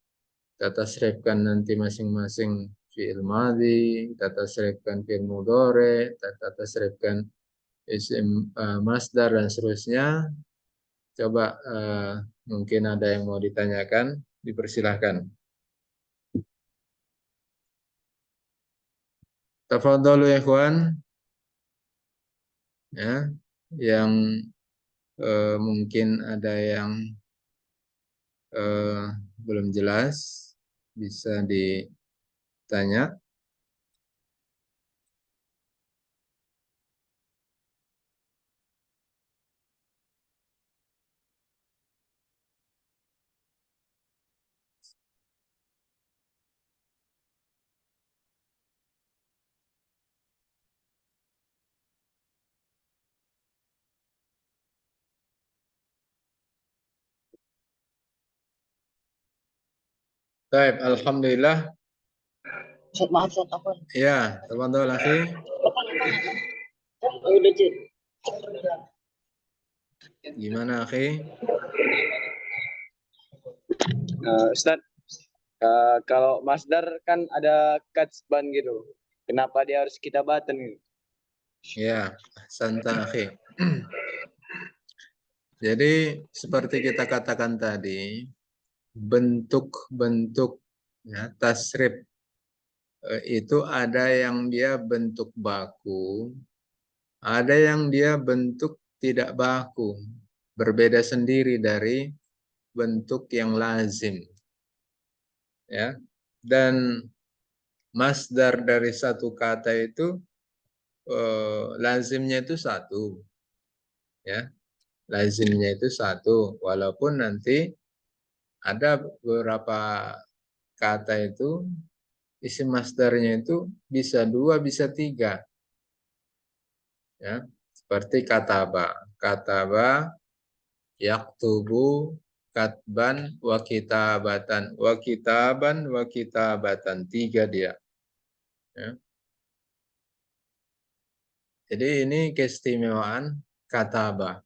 kita tasrifkan nanti masing-masing fi'il madhi, kita tasrifkan fi'il mudhari, kita tasrifkan isim masdar dan seterusnya. Coba mungkin ada yang mau ditanyakan, dipersilahkan. Tafadhalu ya ikhwan. Ya, yang mungkin ada yang belum jelas bisa ditanya. Baik, alhamdulillah. Maaf, apa? Ya, tafadhal akhi. Udah, Cik. Gimana akhi? Ustaz, kalau masdar kan ada katsban gitu. Kenapa dia harus kita baten gitu? Ya, santa akhi. Jadi seperti kita katakan tadi, bentuk-bentuk ya, tasrif itu ada yang dia bentuk baku, ada yang dia bentuk tidak baku, berbeda sendiri dari bentuk yang lazim. Ya. Dan masdar dari satu kata itu lazimnya itu satu. Ya. Lazimnya itu satu, walaupun nanti ada beberapa kata itu isim masdarnya itu bisa dua, bisa tiga. Ya. Seperti kataba. Kataba yaktubu katban wa kitabatan. Wa kitaban wa kitabatan. Tiga dia. Ya. Jadi ini keistimewaan kataba.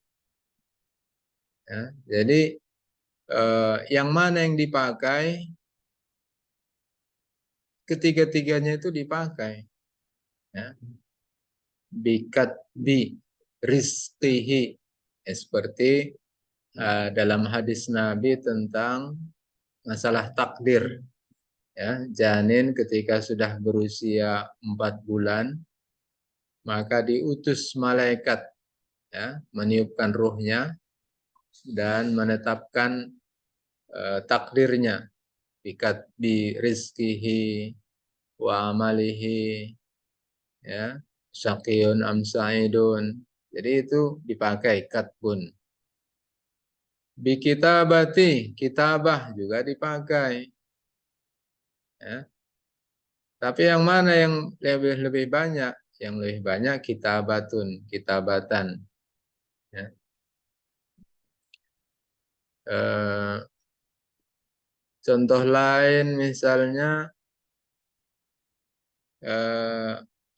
Ya. Jadi Yang mana yang dipakai? Ketiga-tiganya itu dipakai. Ya. Bikat bi rizqihi. Seperti dalam hadis Nabi tentang masalah takdir. Ya, janin ketika sudah berusia 4 bulan, maka diutus malaikat, ya, meniupkan ruhnya dan menetapkan takdirnya. Bikat bi rizqihi wa amalihi, ya, syaqiyun am sa'idun. Jadi itu dipakai katbun. Bi kitabati, kitabah juga dipakai. Ya. Tapi yang mana yang lebih banyak? Yang lebih banyak kitabatun, kitabatan. Ya. Contoh lain misalnya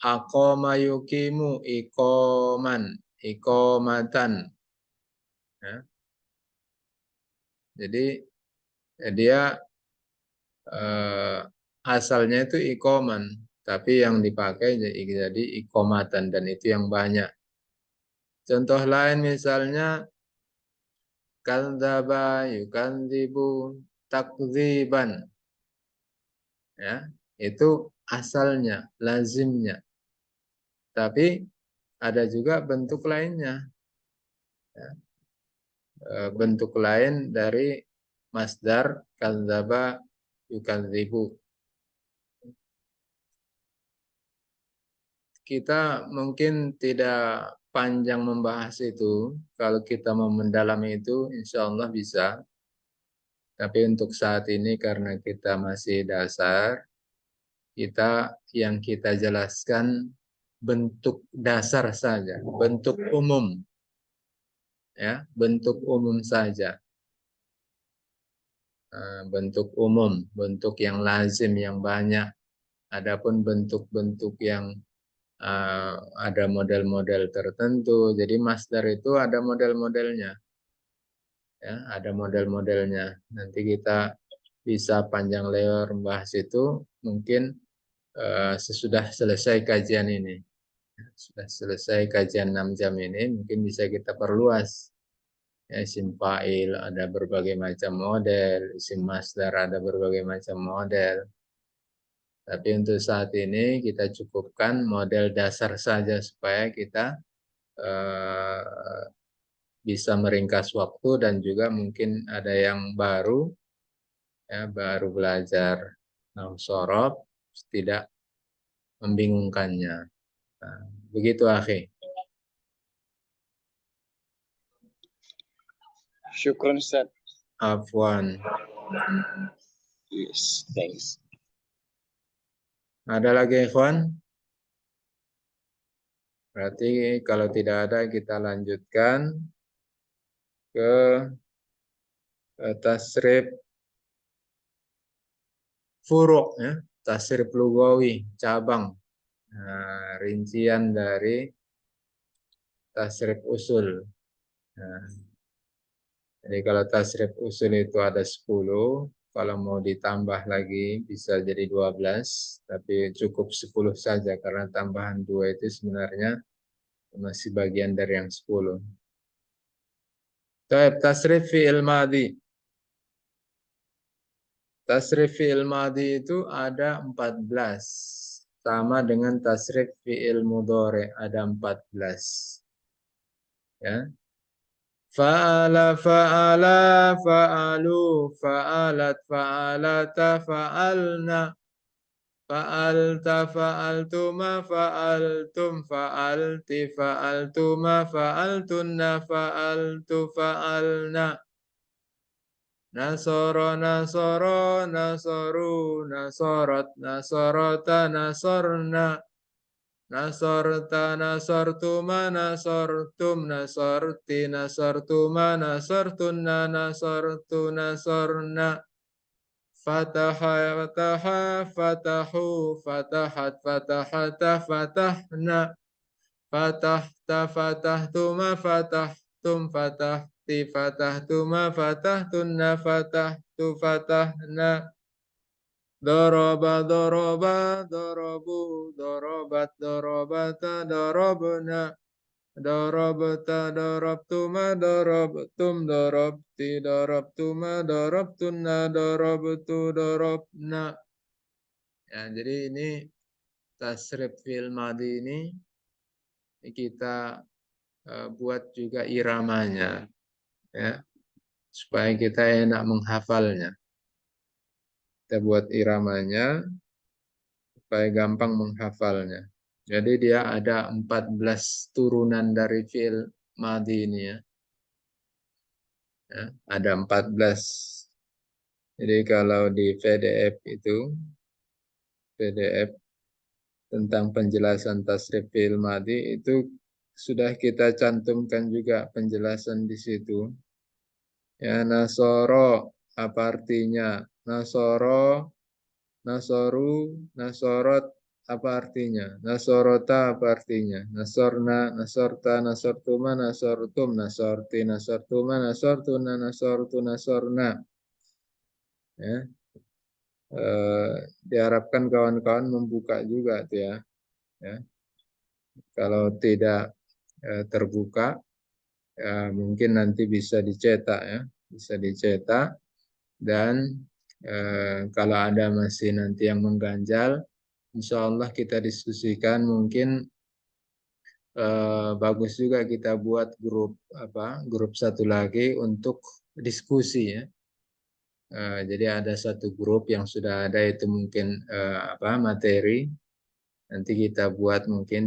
aqama yuqimu iqaman, iqamatan. Ya. Jadi dia asalnya itu iqaman, tapi yang dipakai jadi iqamatan dan itu yang banyak. Contoh lain misalnya kadzdzaba yukadzibu takdziban. Ya, itu asalnya, lazimnya. Tapi ada juga bentuk lainnya. Ya. Bentuk lain dari masdar kadzdzaba yukadzibu. Kita mungkin tidak panjang membahas itu. Kalau kita mau mendalami itu, insya Allah bisa. Tapi untuk saat ini karena kita masih dasar, yang kita jelaskan bentuk dasar saja, bentuk umum, ya, bentuk umum saja, bentuk umum, bentuk yang lazim yang banyak. Adapun bentuk-bentuk yang ada model-model tertentu. Jadi masdar itu ada model-modelnya, ya, ada model-modelnya. Nanti kita bisa panjang lebar membahas itu mungkin sesudah selesai kajian ini. Sudah selesai kajian 6 jam ini, mungkin bisa kita perluas. Ya, isim fa'il ada berbagai macam model, isim masdar ada berbagai macam model. Tapi untuk saat ini kita cukupkan model dasar saja supaya kita bisa meringkas waktu dan juga mungkin ada yang baru, ya, baru belajar sorob, tidak membingungkannya. Nah, begitu akhi. Syukron Ustaz. Afwan. Yes, thanks. Ada lagi ikhwan? Berarti kalau tidak ada kita lanjutkan ke tasrif furu', ya, tasrif lugawi, cabang. Nah, rincian dari tasrif usul. Nah, jadi kalau tasrif usul itu ada 10, kalau mau ditambah lagi bisa jadi 12, tapi cukup 10 saja karena tambahan 2 itu sebenarnya masih bagian dari yang 10. Tasrif fi'il madhi. Tasrif fi'il madhi itu ada 14. Sama dengan tasrif fi'il mudhari ada 14. Ya. Fa'ala, fa'ala, fa'alu, fa'alat, fa'alata, fa'alna, fa'alta, fa'altuma, fa'altum, fa'alti, fa'altuma, fa'altunna, fa'altu, fa'alna. Nasara, nasara, nasaru, nasarat, nasarata, nasarna. Nasarta, nasartuma, nasartum, nasarti, nasartuma, nasartunna, nasartu, nasarna. Fataha, fataha, fatahu, fatahat, fatahata, fatahna. Fatahta, fatahtuma, fatahtum, fatahti, ti fatahtuma fatahtunna fatahtu fatahna. Doroba doroba dorobu dorobat dorobata dorobna. Dorobta dorobtuma dorobtum dorobti dorobtuma dorobtunna dorobtu dorobna. Ya, jadi ini tasrif fi'il madhi ini kita buat juga iramanya, ya, supaya kita enak menghafalnya. Kita buat iramanya supaya gampang menghafalnya. Jadi dia ada 14 turunan dari fi'il madhi ini ya. Ya, ada 14. Jadi kalau di PDF tentang penjelasan tasrif fi'il madhi itu sudah kita cantumkan juga penjelasan di situ. Ya, nasoro apa artinya? Nasoro, nasoru, nasorot apa artinya? Nasorota apa artinya? Nasorna, nasorta, nasortuma, nasortum, nasorti, nasortuma, nasortuna, nasortu, nasorna. Ya. Diharapkan kawan-kawan membuka juga tuh ya. Ya. Kalau tidak terbuka, ya mungkin nanti bisa dicetak ya, bisa dicetak dan kalau ada masih nanti yang mengganjal, insya Allah kita diskusikan mungkin bagus juga kita buat grup satu lagi untuk diskusi ya. Jadi ada satu grup yang sudah ada itu mungkin materi. Nanti kita buat mungkin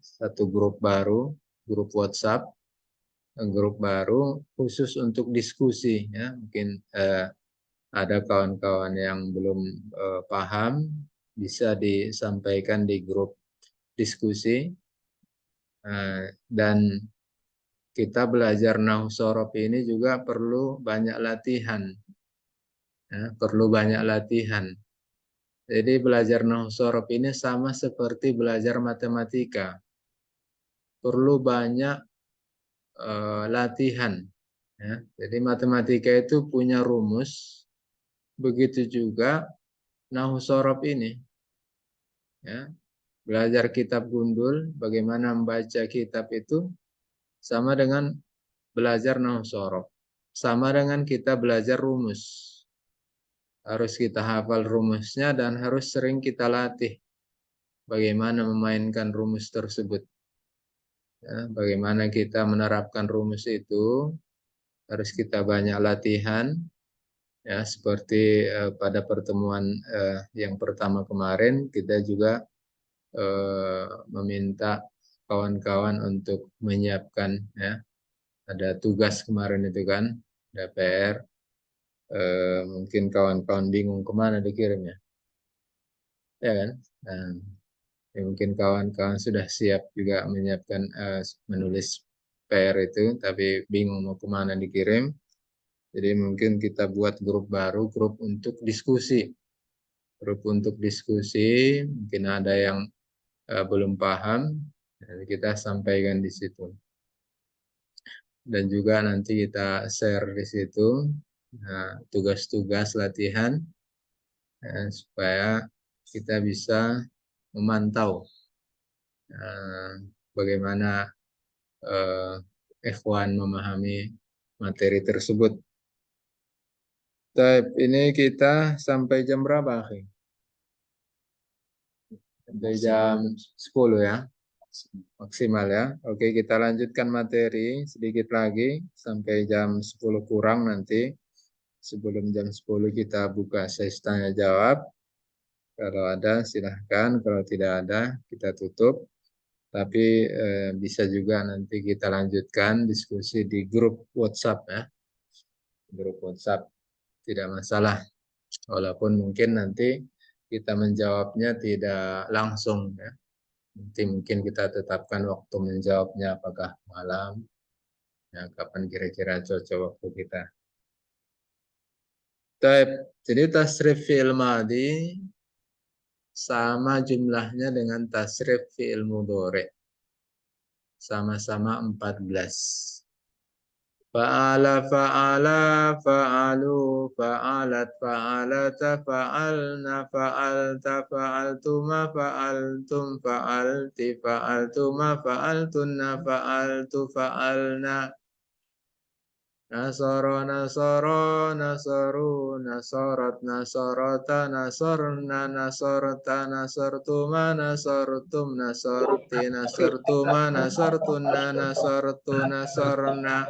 satu grup baru, grup WhatsApp, grup baru khusus untuk diskusi ya. Mungkin ada kawan-kawan yang belum paham bisa disampaikan di grup diskusi. Dan kita belajar nahwu sorof ini juga perlu banyak latihan. Ya, perlu banyak latihan. Jadi belajar nahwu sorof ini sama seperti belajar matematika. Perlu banyak latihan. Ya. Jadi matematika itu punya rumus, begitu juga nahwu sorof ini. Ya. Belajar kitab gundul, bagaimana membaca kitab itu sama dengan belajar nahwu sorof. Sama dengan kita belajar rumus. Harus kita hafal rumusnya dan harus sering kita latih bagaimana memainkan rumus tersebut. Ya, bagaimana kita menerapkan rumus itu harus kita banyak latihan. Ya, seperti pada pertemuan yang pertama kemarin kita juga meminta kawan-kawan untuk menyiapkan ya. Ada tugas kemarin itu kan, ada PR. Mungkin kawan-kawan bingung kemana dikirimnya, ya kan? Nah, ya mungkin kawan-kawan sudah siap juga menyiapkan menulis PR itu, tapi bingung mau kemana dikirim. Jadi mungkin kita buat grup baru, grup untuk diskusi. Grup untuk diskusi, mungkin ada yang belum paham, jadi kita sampaikan di situ. Dan juga nanti kita share di situ tugas-tugas latihan supaya kita bisa memantau bagaimana ikhwan memahami materi tersebut. Baik, ini kita sampai jam berapa, akhi? Sampai jam 10 ya. Maksimal ya. Oke, kita lanjutkan materi sedikit lagi sampai jam 10 kurang nanti. Sebelum jam 10 kita buka sesi tanya jawab. Kalau ada silahkan, kalau tidak ada kita tutup. Tapi bisa juga nanti kita lanjutkan diskusi di grup WhatsApp ya. Grup WhatsApp tidak masalah. Walaupun mungkin nanti kita menjawabnya tidak langsung ya. Nanti mungkin kita tetapkan waktu menjawabnya apakah malam, ya, kapan kira-kira cocok waktu kita. Jadi tasrif fi'il madhi sama jumlahnya dengan tasrif fi'il mudhari. Sama-sama 14. Fa'ala, fa'ala, fa'alu, fa'alat, fa'alata, fa'alna, fa'alta, fa'altuma, fa'altum, fa'alti, fa'altuma, fa'altunna, fa'altu, fa'alna. Nasara, nasara, nasaru, nasarat, nasarata, nasarna, nasarta, nasartuma, nasartum, nasarti, nasartuma, nasartunna, nasartu, nasarna.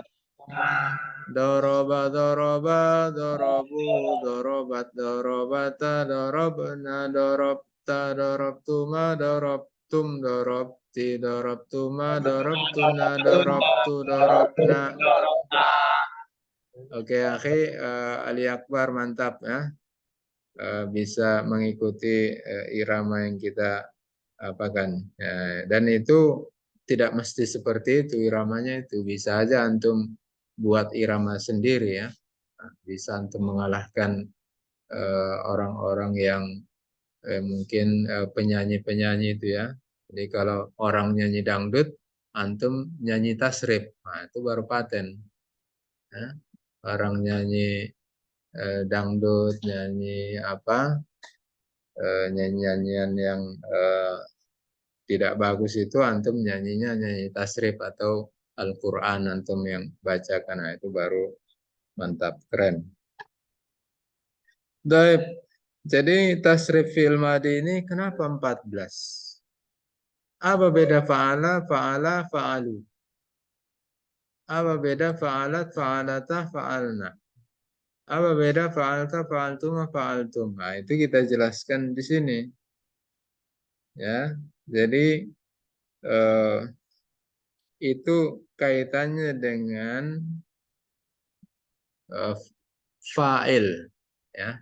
Doroba, doroba, dorobu, dorobat, dorobata, dorobna, dorobta, dorobtuma, dorobtum, dorobti, dorobtuma, dorobtuna, dorobtu, dorobna. Oke, Ali Akbar mantap ya. Bisa mengikuti irama yang kita apakan. Dan itu tidak mesti seperti itu iramanya itu. Bisa aja antum buat irama sendiri ya. Bisa antum mengalahkan orang-orang yang mungkin penyanyi-penyanyi itu ya. Jadi kalau orang nyanyi dangdut, antum nyanyi tasrif. Nah, itu baru paten. Ya. Orang nyanyi dangdut, nyanyi apa, nyanyian yang tidak bagus itu antum nyanyinya nyanyi tasrif atau Al-Quran antum yang baca karena itu baru mantap, keren. Baik, jadi tasrif fil madi ini kenapa 14? Apa beda fa'ala, fa'ala, fa'alu? Apa beda fa'alat, fa'alata, fa'alna? Apa beda fa'alta, fa'altuma, fa'altum? Nah, itu kita jelaskan di sini. Ya, jadi eh, itu kaitannya dengan fa'il, ya,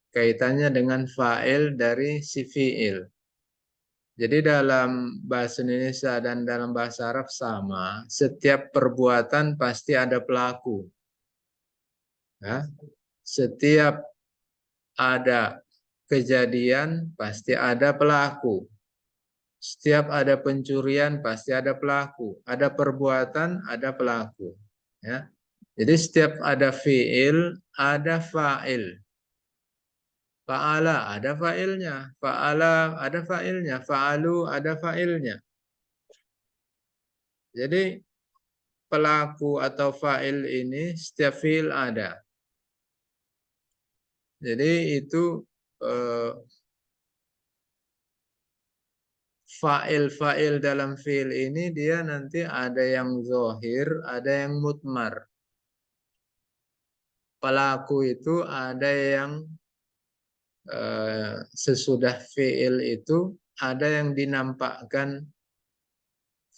kaitannya dengan fa'il dari si fi'il. Jadi dalam bahasa Indonesia dan dalam bahasa Arab sama, setiap perbuatan pasti ada pelaku. Ya. Setiap ada kejadian pasti ada pelaku. Setiap ada pencurian pasti ada pelaku. Ada perbuatan, ada pelaku. Ya. Jadi setiap ada fi'il, ada fa'il. Fa'ala ada fa'ilnya. Fa'ala ada fa'ilnya. Fa'alu ada fa'ilnya. Jadi pelaku atau fa'il ini setiap fi'il ada. Jadi itu eh, fa'il dalam fi'il ini dia nanti ada yang zohir, ada yang mutmar. Pelaku itu ada yang sesudah fi'il itu ada yang dinampakkan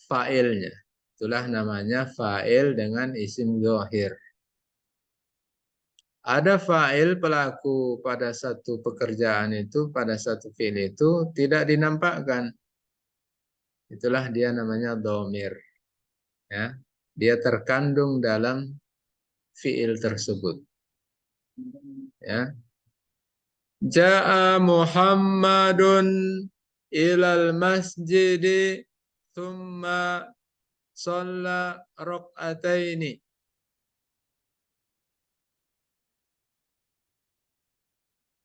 fa'ilnya. Itulah namanya fa'il dengan isim zohir. Ada fa'il pelaku pada satu pekerjaan itu, pada satu fi'il itu tidak dinampakkan. Itulah dia namanya domir. Ya. Dia terkandung dalam fi'il tersebut. Ya. Ja'a Muhammadun ilal masjidi thumma shalla raq'ataini.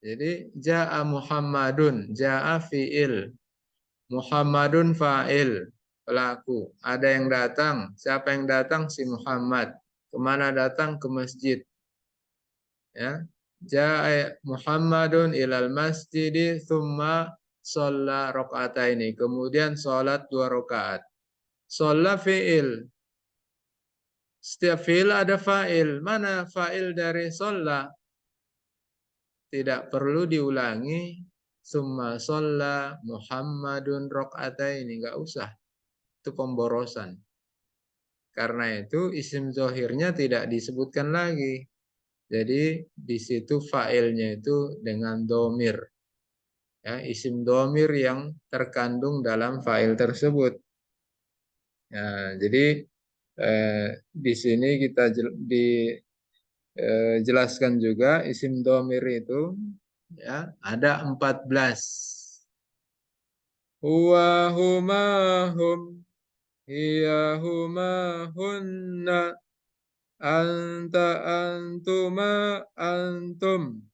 Jadi ja'a Muhammadun, ja'a fi'il, Muhammadun fa'il, pelaku. Ada yang datang. Siapa yang datang? Si Muhammad. Kemana datang? Ke masjid. Ya. Ja'a Muhammadun ilal masjidi thumma sholla rakaataini. Kemudian sholat 2 rakaat. Sholla fi'il. Setiap fi'il ada fa'il. Mana fa'il dari sholla? Tidak perlu diulangi. Summa sholla Muhammadun rakaataini. Enggak usah. Itu pemborosan. Karena itu isim zohirnya tidak disebutkan lagi. Jadi di situ fa'ilnya itu dengan domir. Ya, isim domir yang terkandung dalam fa'il tersebut. Ya, jadi di sini kita dijelaskan juga isim domir itu ya ada 14. Huwa huma hum hiya huma hunna anta, antuma, antum,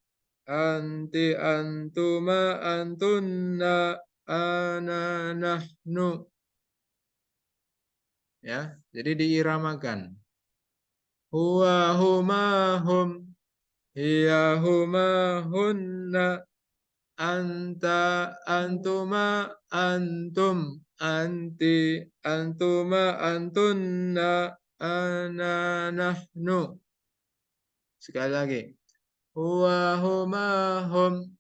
anti, antuma, antunna, ana, nahnu. Ya, jadi diiramakan. Huwa, huma, hum, hiya, huma, hunna, anta, antuma, antum, anti, antuma, antunna, ana, nahnu. Sekali lagi. Huwa, huma, hum,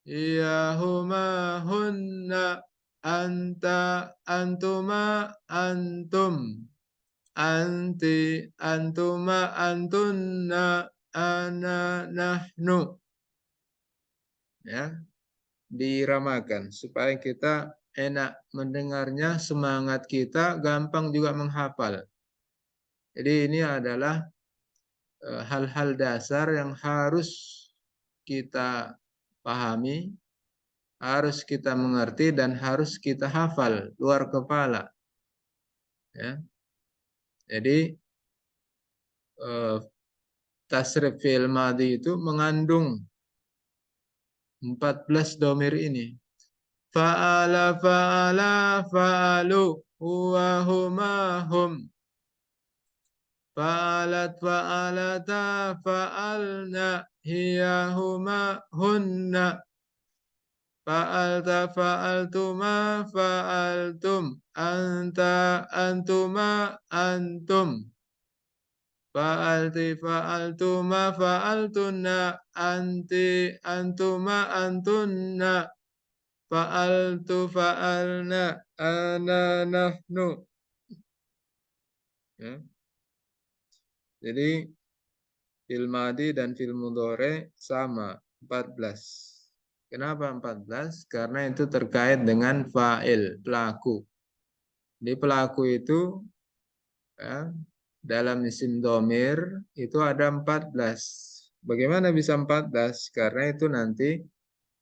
hiya, huma, hunna, anta, antuma, antum, anti, antuma, antunna, ana, nahnu. Ya, diramakan supaya kita enak mendengarnya, semangat kita, gampang juga menghafal. Jadi ini adalah hal-hal dasar yang harus kita pahami, harus kita mengerti, dan harus kita hafal luar kepala. Ya. Jadi tasrif fi'il madhi itu mengandung 14 domir ini. Fa'ala, fa'ala, fa'alu, huwa, huma, hum. Fa'alat, fa'alata, fa'alna, hiya, huma, hunna. Fa'alta, fa'altuma, fa'altum. Anta, antuma, antum. Fa'alti, fa'altuma, fa'altunna. Anti, antuma, antunna. Fa'altu, fa'alna, ana, nahnu. Ya. Jadi fil madhi dan fil mudhari sama 14. Kenapa 14? Karena itu terkait dengan fa'il, pelaku. Di pelaku itu ya, dalam isim domir itu ada 14. Bagaimana bisa 14? Karena itu nanti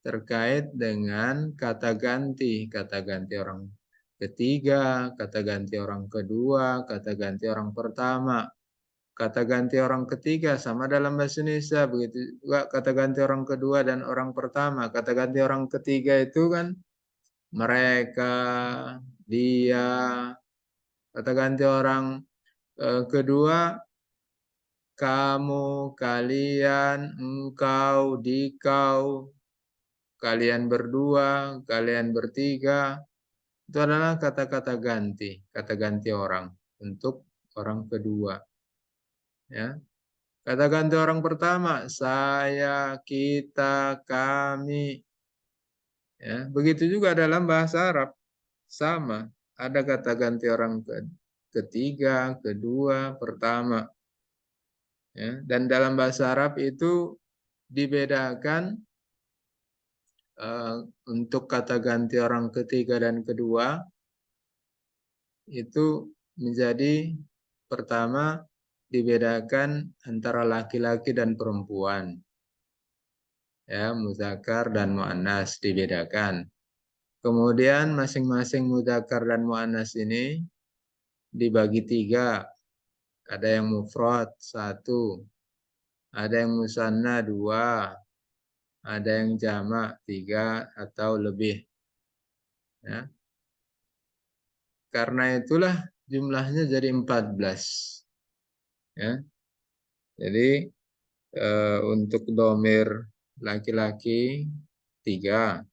terkait dengan kata ganti orang ketiga, kata ganti orang kedua, kata ganti orang pertama. Kata ganti orang ketiga sama dalam bahasa Indonesia, begitu juga kata ganti orang kedua dan orang pertama. Kata ganti orang ketiga itu kan mereka, dia. Kata ganti orang kedua kamu, kalian, engkau, dikau, kalian berdua, kalian bertiga. Itu adalah kata-kata ganti orang untuk orang kedua. Ya. Kata ganti orang pertama, saya, kita, kami. Ya, begitu juga dalam bahasa Arab. Sama, ada kata ganti orang ketiga, kedua, pertama. Ya, dan dalam bahasa Arab itu dibedakan untuk kata ganti orang ketiga dan kedua itu menjadi pertama dibedakan antara laki-laki dan perempuan. Ya, muzakkar dan muannas dibedakan. Kemudian masing-masing muzakkar dan muannas ini dibagi 3. Ada yang mufrad 1, ada yang musanna 2, ada yang jamak 3 atau lebih. Ya. Karena itulah jumlahnya jadi 14. Ya. Jadi untuk domir laki-laki 3.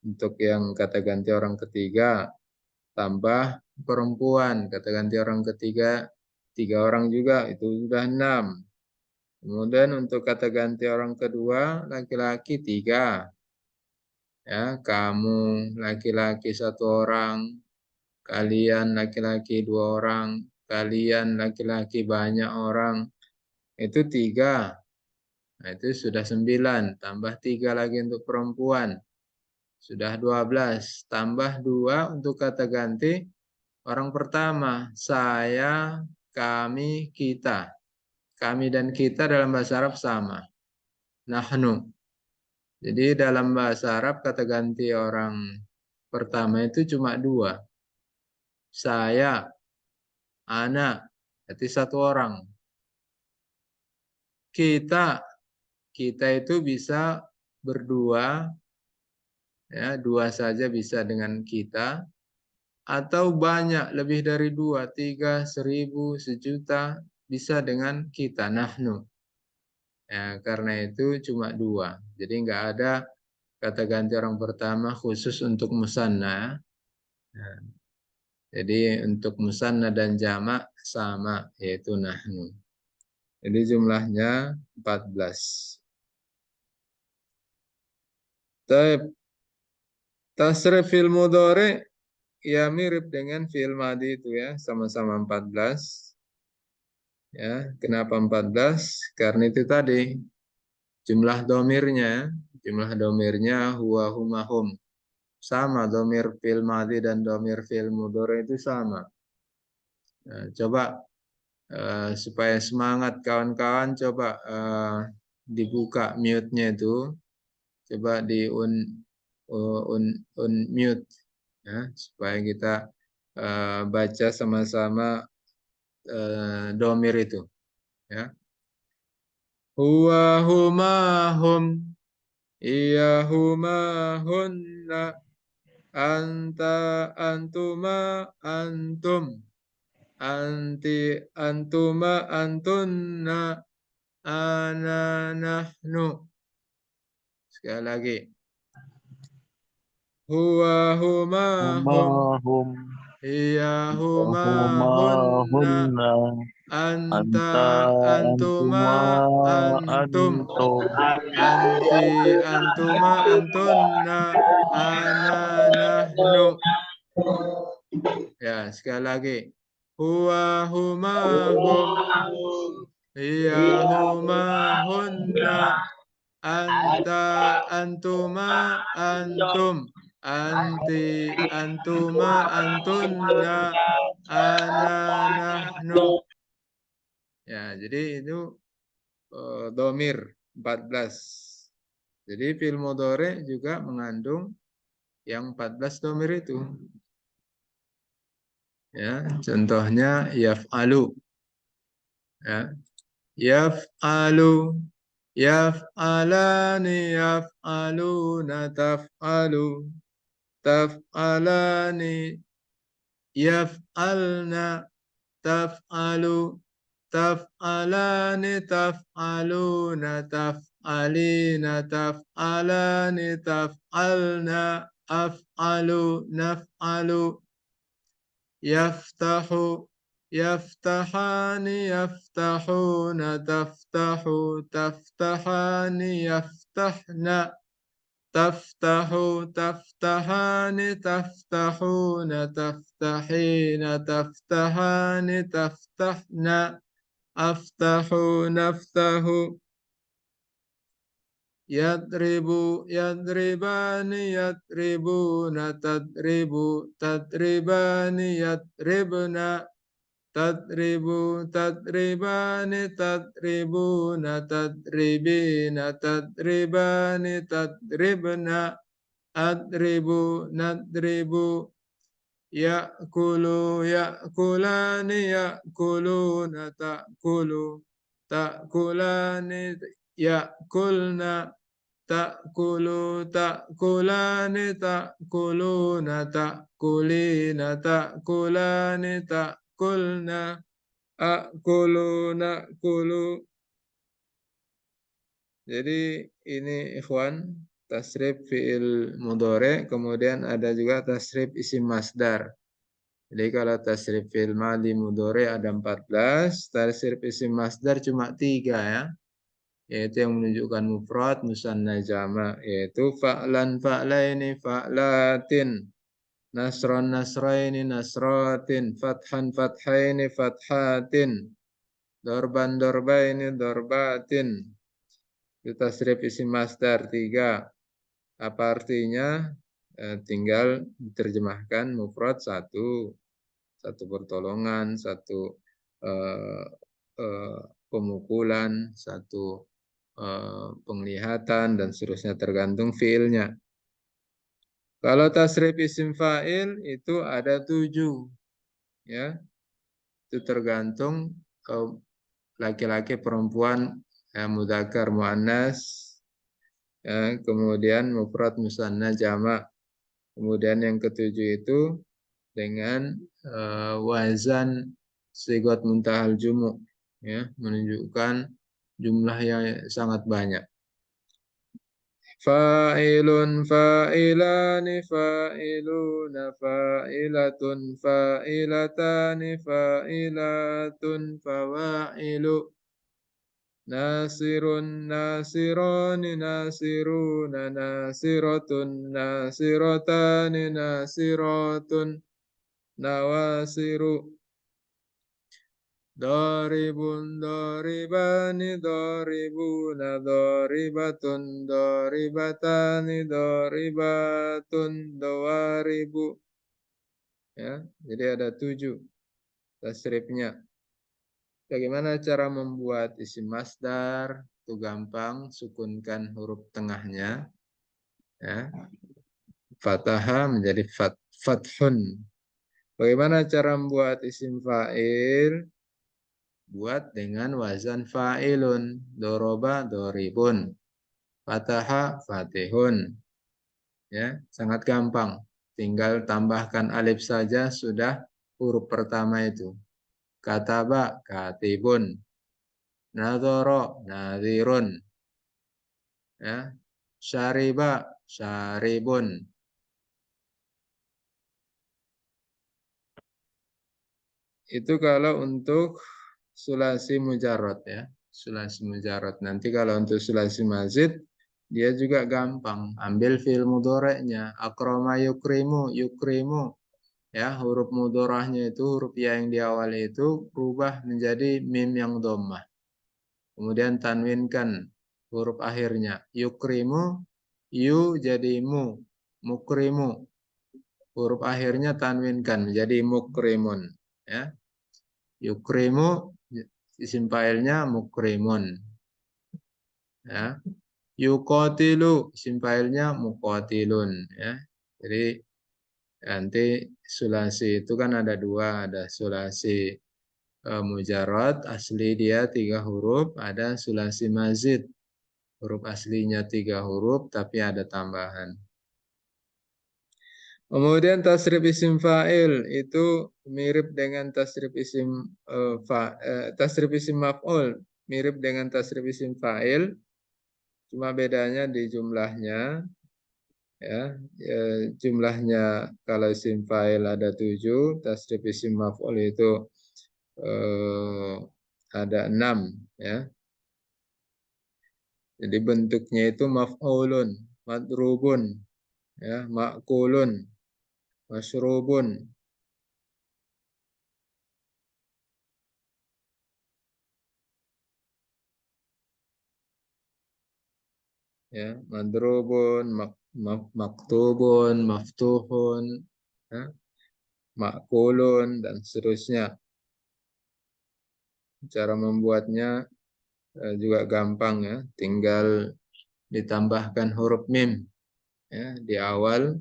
Untuk yang kata ganti orang ketiga tambah perempuan, kata ganti orang ketiga 3 orang juga, itu sudah 6. Kemudian untuk kata ganti orang kedua laki-laki 3. Ya, kamu laki-laki 1 orang, kalian laki-laki 2 orang, kalian laki-laki banyak orang, itu 3. Nah, itu sudah 9, tambah 3 lagi untuk perempuan. Sudah 12, tambah 2 untuk kata ganti orang pertama, saya, kami, kita. Kami dan kita dalam bahasa Arab sama. Nahnu. Jadi dalam bahasa Arab kata ganti orang pertama itu cuma 2. Saya, anak, berarti 1 orang. kita. Kita itu bisa berdua, ya, dua saja bisa dengan kita, atau banyak, lebih dari dua, 3, 1000, 1.000.000, bisa dengan kita, nahnu. Ya, karena itu cuma dua. Jadi nggak ada kata ganti orang pertama khusus untuk musanna. Nah, jadi untuk musanna dan jamak sama, yaitu nahnu. Jadi jumlahnya 14. Taib. Tasrif fil mudhari ya mirip dengan fi'il madi itu ya, sama-sama 14. Ya, kenapa 14? Karena itu tadi jumlah domirnya huwa huma hum. Sama, domir fi'il madi dan domir fi'il mudhari itu sama. Nah, coba supaya semangat kawan-kawan, coba dibuka mute-nya itu, coba di un mute ya, supaya kita baca sama-sama domir itu ya. Huwa huma hum, iya huma hunna, anta antuma antum, anti antuma antunna, ana nahnu. Sekali lagi. Huwa huma hum, hum iya huma hunna, hunna anta anta antuma antuma antum, antum anti antuma antunna, ana nahnu. Ya, sekali lagi. Huwa huma hum, iya huma hunna, anta antuma antum, anti antuma antunna, ana nahnu. Ya, jadi itu domir 14. Jadi fi'il mudhari juga mengandung yang 14 domir itu. Ya, contohnya yaf'alu. Ya. Yaf'alu, yaf'alani, yaf'aluna, taf'alu, taf'alani, yaf'alna, taf'alu, taf'alani, taf'aluna, taf'alina, taf'alani, taf'alna, af'alu, naf'alu, yaftahu, yaftahani, yaftahuna, taftahu, taftahani, yaftahna, taftahu, taftahani, taftahuna, taftahina, taftahani, taftahna, aftahu, naftahu, yadribu, yadribani, yadribuna, tadribu, tadribani, yadribna, tadribu, tadribani, tadribuna, tadribina, tadribani, tadribna, adribu, nadribu, ya'kulu, ya'kulani, ya'kuluna, ta'kulu, ta'kulani, ya'kulna, ta'kulu, ta'kulani, ta'kuluna, ta'kulina, ta'kulani, ta'kulna, akulu, na'kulu. Jadi ini ikhwan, tasrif fi'il mudhari, kemudian ada juga tasrif isim masdar. Jadi kalau tasrif fi'il madhi mudhari ada 14, tasrif isim masdar cuma 3 ya. Yaitu yang menunjukkan mufrad, musanna, jama', yaitu fa'lan, fa'laini, fa'latin, nasran, nasraini, nasratin, fathan, fathaini, fathatin, dorban, dorbaini, dorbatin. Itu tasrif isim masdar 3. Apa artinya? Tinggal diterjemahkan mufrad satu pertolongan, satu pemukulan, satu penglihatan, dan seterusnya, tergantung fiilnya. Kalau tasrif isim fa'il itu ada 7. Ya, itu tergantung laki-laki perempuan ya, mudzakkar muannas, ya, kemudian mufrad musanna jamak. Kemudian yang ketujuh itu dengan wazan sigot muntahal jumu, ya, menunjukkan jumlah yang sangat banyak. Fa'ilun, fa'ilani, fa'iluna, fa'ilatun, fa'ilatani, fa'ilatun, fawa'ilu. Nasirun, nasirani, nasiruna, nasiratun, nasiratani, nasiratun, nawasiru. Daribun, daribani, daribuna, daribatun, daribatani, daribatun, dawaribu. Ya, jadi ada 7 tasrifnya. Bagaimana cara membuat isim masdar? Itu gampang, sukunkan huruf tengahnya. Ya. Fathah menjadi fathun. Bagaimana cara membuat isim fa'il? Buat dengan wazan fa'ilun. Doroba, doribun. Fataha, fatihun. Ya, sangat gampang. Tinggal tambahkan alif saja sudah huruf pertama itu. Kataba, katibun. Nadhara, nadhirun. Ya. Syariba, syaribun. Itu kalau untuk sulasi mujarrad, ya. Sulasi mujarrad. Nanti kalau untuk sulasi mazid dia juga gampang. Ambil fi'il mudhari'nya. Akrama yukrimu, yukrimu. Ya, huruf mudhorahnya itu, huruf ya yang diawali itu berubah menjadi mim yang dhammah. Kemudian tanwinkan huruf akhirnya. Yukrimu, yu jadi mu. Mukrimu. Huruf akhirnya tanwinkan menjadi mukrimun. Ya. Yukrimu, isim fa'ilnya mukrimun. Ya. Yuqatilu, isim fa'ilnya muqatilun. Ya. Jadi nanti sulasi itu kan ada 2, ada sulasi mujarrad, asli dia 3 huruf, ada sulasi mazid. Huruf aslinya 3 huruf, tapi ada tambahan. Kemudian tasrif isim fa'il itu mirip dengan tasrif isim tasrif isim maf'ul, mirip dengan tasrif isim fa'il, cuma bedanya di jumlahnya. Ya, jumlahnya kalau isim fa'il ada 7, tasrif isim maf'ul itu ada 6, ya. Jadi bentuknya itu maf'ulun, madrubun, ya, ma'kulun, masyrubun. Ya, madrubun, maktubun, maftuhun, ya, ma'kulun dan seterusnya. Cara membuatnya juga gampang, ya, tinggal ditambahkan huruf mim, ya, di awal,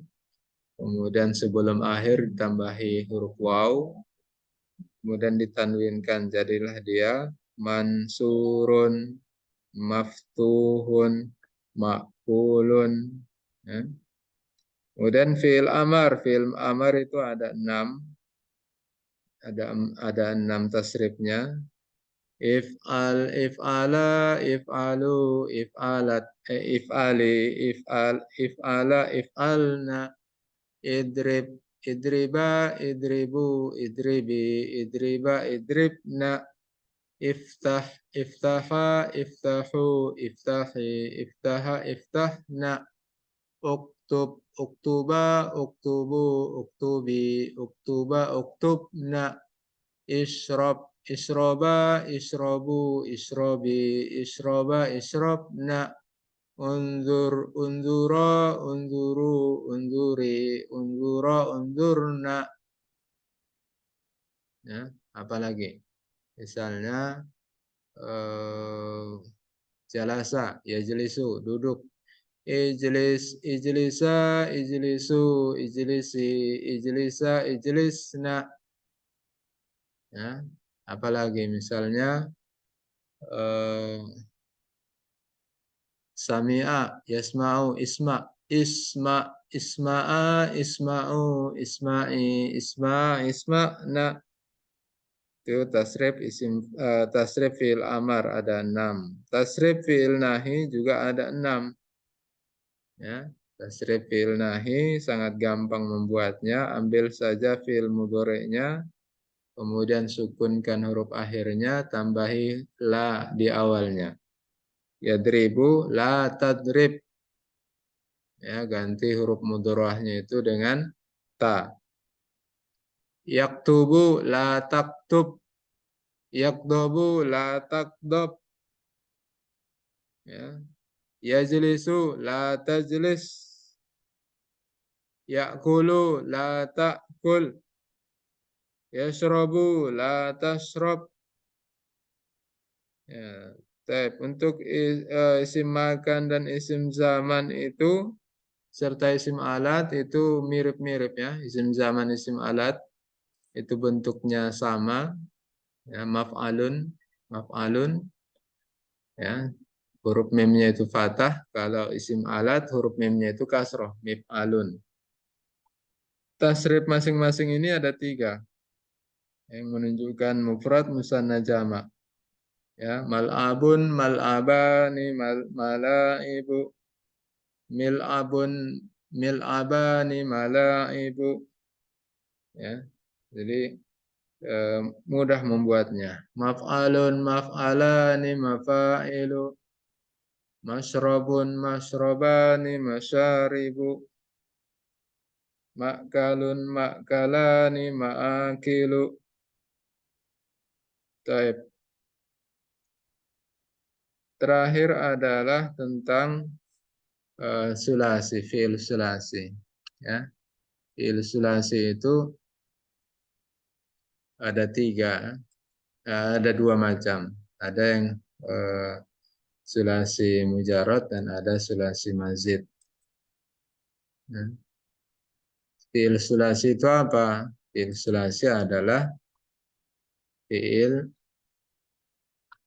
kemudian sebelum akhir ditambahi huruf waw, kemudian ditanwinkan, jadilah dia mansurun, maftuhun, ma'kulun. Ya. Kemudian fi'il amar itu ada 6, ada 6 tasrifnya. If'al, if'ala, if'alu, if'alat, if'ali, if'ala, if'alna, idrib, idriba, idribu, idribi, idriba, idribna, iftah, iftaha, iftahu, iftahi, iftaha, iftahna, uktub, uktuba, uktubu, uktubi, uktuba, uktubna, isrob, isroba, isrobu, isrobi, isroba, isrobna, unzur, unzura, unzuru, unzuri, unzura, unzurna. Ya, apalagi? Misalnya jalasa, yajlisu, duduk. Ijlis, ijlisa, ijlisu, ijlisi, ijlisa, ijlisna. Ya, apalagi misalnya Sami'a, yasma'u, isma, isma'a, isma'u, isma'i, isma'na. Itu tasrif fi'il amar ada 6. Tasrif fi'il nahi juga ada 6. Ya, tasrif fi'il nahi sangat gampang membuatnya. Ambil saja fi'il mudhari'nya, kemudian sukunkan huruf akhirnya, tambahi la di awalnya. Yadribu, la tadrib. Ya, ganti huruf mudhara'nya itu dengan ta. Yaktubu, la taktub. Yakdobu, la takdob. Ya. Yajlisu, la tajlis. Ya'kulu, la ta'kul. Yashrabu, la tashrab. Ya. Untuk isim makan dan isim zaman itu serta isim alat itu mirip-mirip ya. Isim zaman, isim alat itu bentuknya sama. Ya, maf'alun, maf'alun. Ya, huruf mimnya itu fathah. Kalau isim alat huruf mimnya itu kasroh, mif'alun. Tasrif masing-masing ini ada 3 yang menunjukkan mufrad, musanna, jamak. Ya, mal'abun, mal'abani, malaibu, mil'abun, mil'abani, malaibu. Ya, jadi mudah membuatnya. Maf'alun, maf'alani, mafa'ilu, masyrabun, masyrabani, masyaribu, ma'kalun, ma'kalani, ma'akilu. Taib. Terakhir adalah tentang sulasi, fi'il sulasi. Ya, fi'il sulasi itu ada 3, ada 2 macam. Ada yang sulasi mujarad dan ada sulasi mazid. Ya. Fi'il sulasi itu apa? Fi'il sulasi adalah fi'il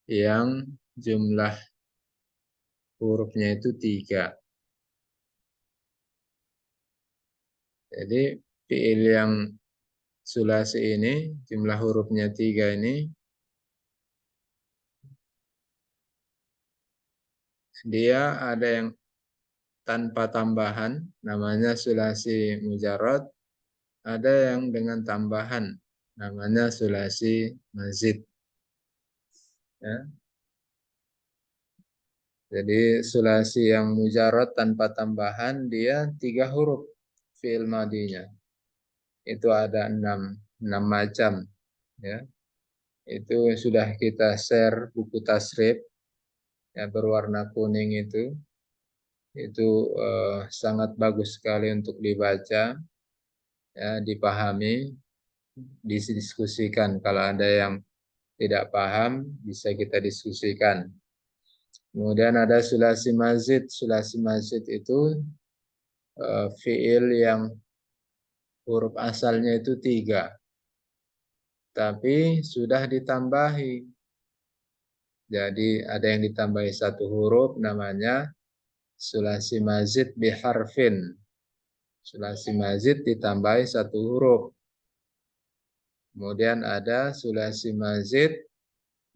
yang jumlah hurufnya itu 3. Jadi fi'il yang sulasi ini, jumlah hurufnya 3 ini, dia ada yang tanpa tambahan, namanya sulasi mujarad. Ada yang dengan tambahan, namanya sulasi mazid. Ya. Jadi sulasi yang mujarad tanpa tambahan, dia 3 huruf fi'il madinya. Itu ada 6 macam. Ya. Itu sudah kita share buku tasrif ya, berwarna kuning itu sangat bagus sekali untuk dibaca, ya, dipahami, didiskusikan. Kalau ada yang tidak paham bisa kita diskusikan. Kemudian ada sulasi mazid. Sulasi mazid itu fiil yang huruf asalnya itu 3, tapi sudah ditambahi. Jadi ada yang ditambahi 1 huruf, namanya sulasi mazid biharfin. Sulasi mazid ditambahi 1 huruf. Kemudian ada sulasi mazid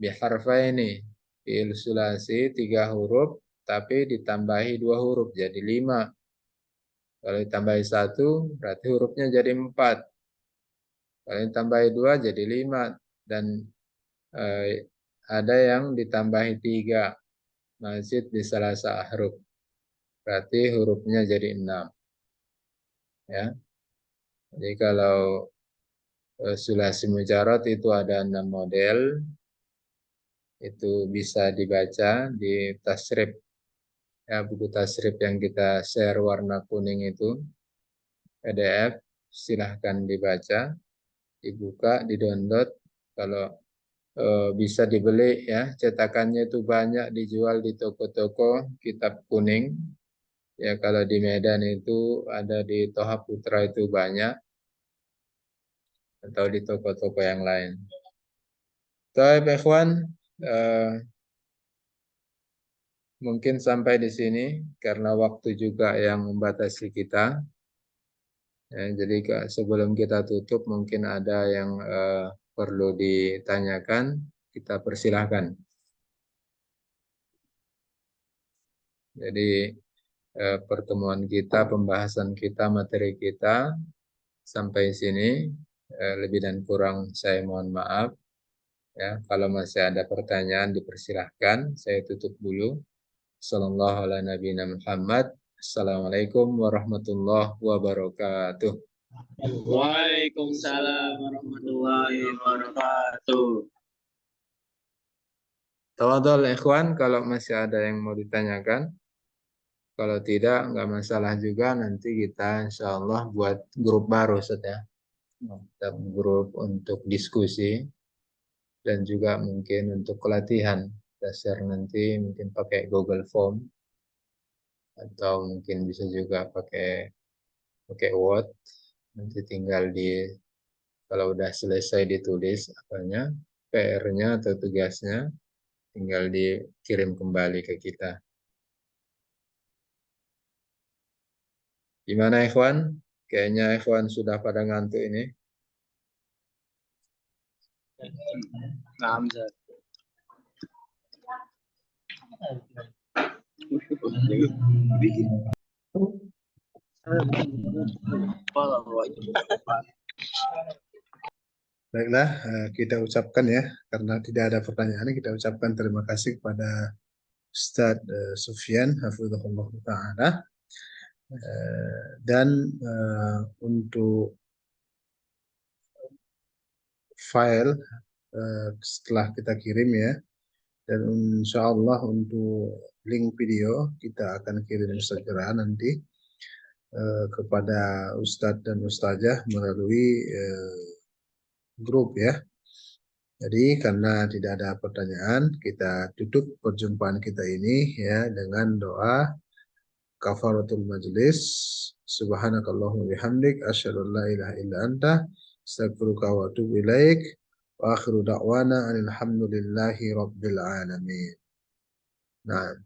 biharfaini. Fi'il sulasi 3 huruf, tapi ditambahi 2 huruf, jadi 5. Kalau ditambahi 1, berarti hurufnya jadi 4. Kalau ditambahi 2, jadi 5. Dan ada yang ditambahi 3. Mazid di salah satu huruf. Berarti hurufnya jadi 6. Ya. Jadi kalau sulasi mujarad itu ada 6 model. Itu bisa dibaca di tasrif. Ya, buku tasrif yang kita share warna kuning itu, PDF, silahkan dibaca, dibuka, di-download. Kalau bisa dibeli ya, cetakannya itu banyak dijual di toko-toko kitab kuning. Ya, kalau di Medan itu ada di Toha Putra itu banyak, atau di toko-toko yang lain. Baik, ikhwan, mungkin sampai di sini karena waktu juga yang membatasi kita. Ya, jadi sebelum kita tutup mungkin ada yang perlu ditanyakan, kita persilahkan. Jadi pertemuan kita, pembahasan kita, materi kita sampai sini. Lebih dan kurang saya mohon maaf. Ya, kalau masih ada pertanyaan dipersilahkan. Saya tutup dulu. Assalamualaikum warahmatullahi wabarakatuh. Waalaikumsalam warahmatullahi wabarakatuh. Tafadhol ikhwan, kalau masih ada yang mau ditanyakan. Kalau tidak, nggak masalah juga. Nanti kita insya Allah buat grup baru saja. Kita grup untuk diskusi. Dan juga mungkin untuk pelatihan. Kita share nanti mungkin pakai Google Form. Atau mungkin bisa juga pakai Word. Nanti tinggal kalau udah selesai ditulis apanya, PR-nya atau tugasnya, tinggal dikirim kembali ke kita. Gimana ikhwan? Kayaknya ikhwan sudah pada ngantuk ini. Naam, Ustaz. Baiklah, kita ucapkan ya, karena tidak ada pertanyaan, kita ucapkan terima kasih kepada Ustadz Sufyan, hafizahullah ta'ala. Dan untuk file setelah kita kirim ya, dan insya Allah untuk link video kita akan kirim segera nanti kepada Ustadz dan Ustazah melalui grup ya. Jadi karena tidak ada pertanyaan, kita tutup perjumpaan kita ini ya dengan doa kafaratul majlis. Subhanakallahumma bihamdik asyhadu an la ilaha illa anta astaghfiruka wa atubu ilaik. Wa akhiru da'wana alhamdulillahi rabbil alamin. Nah,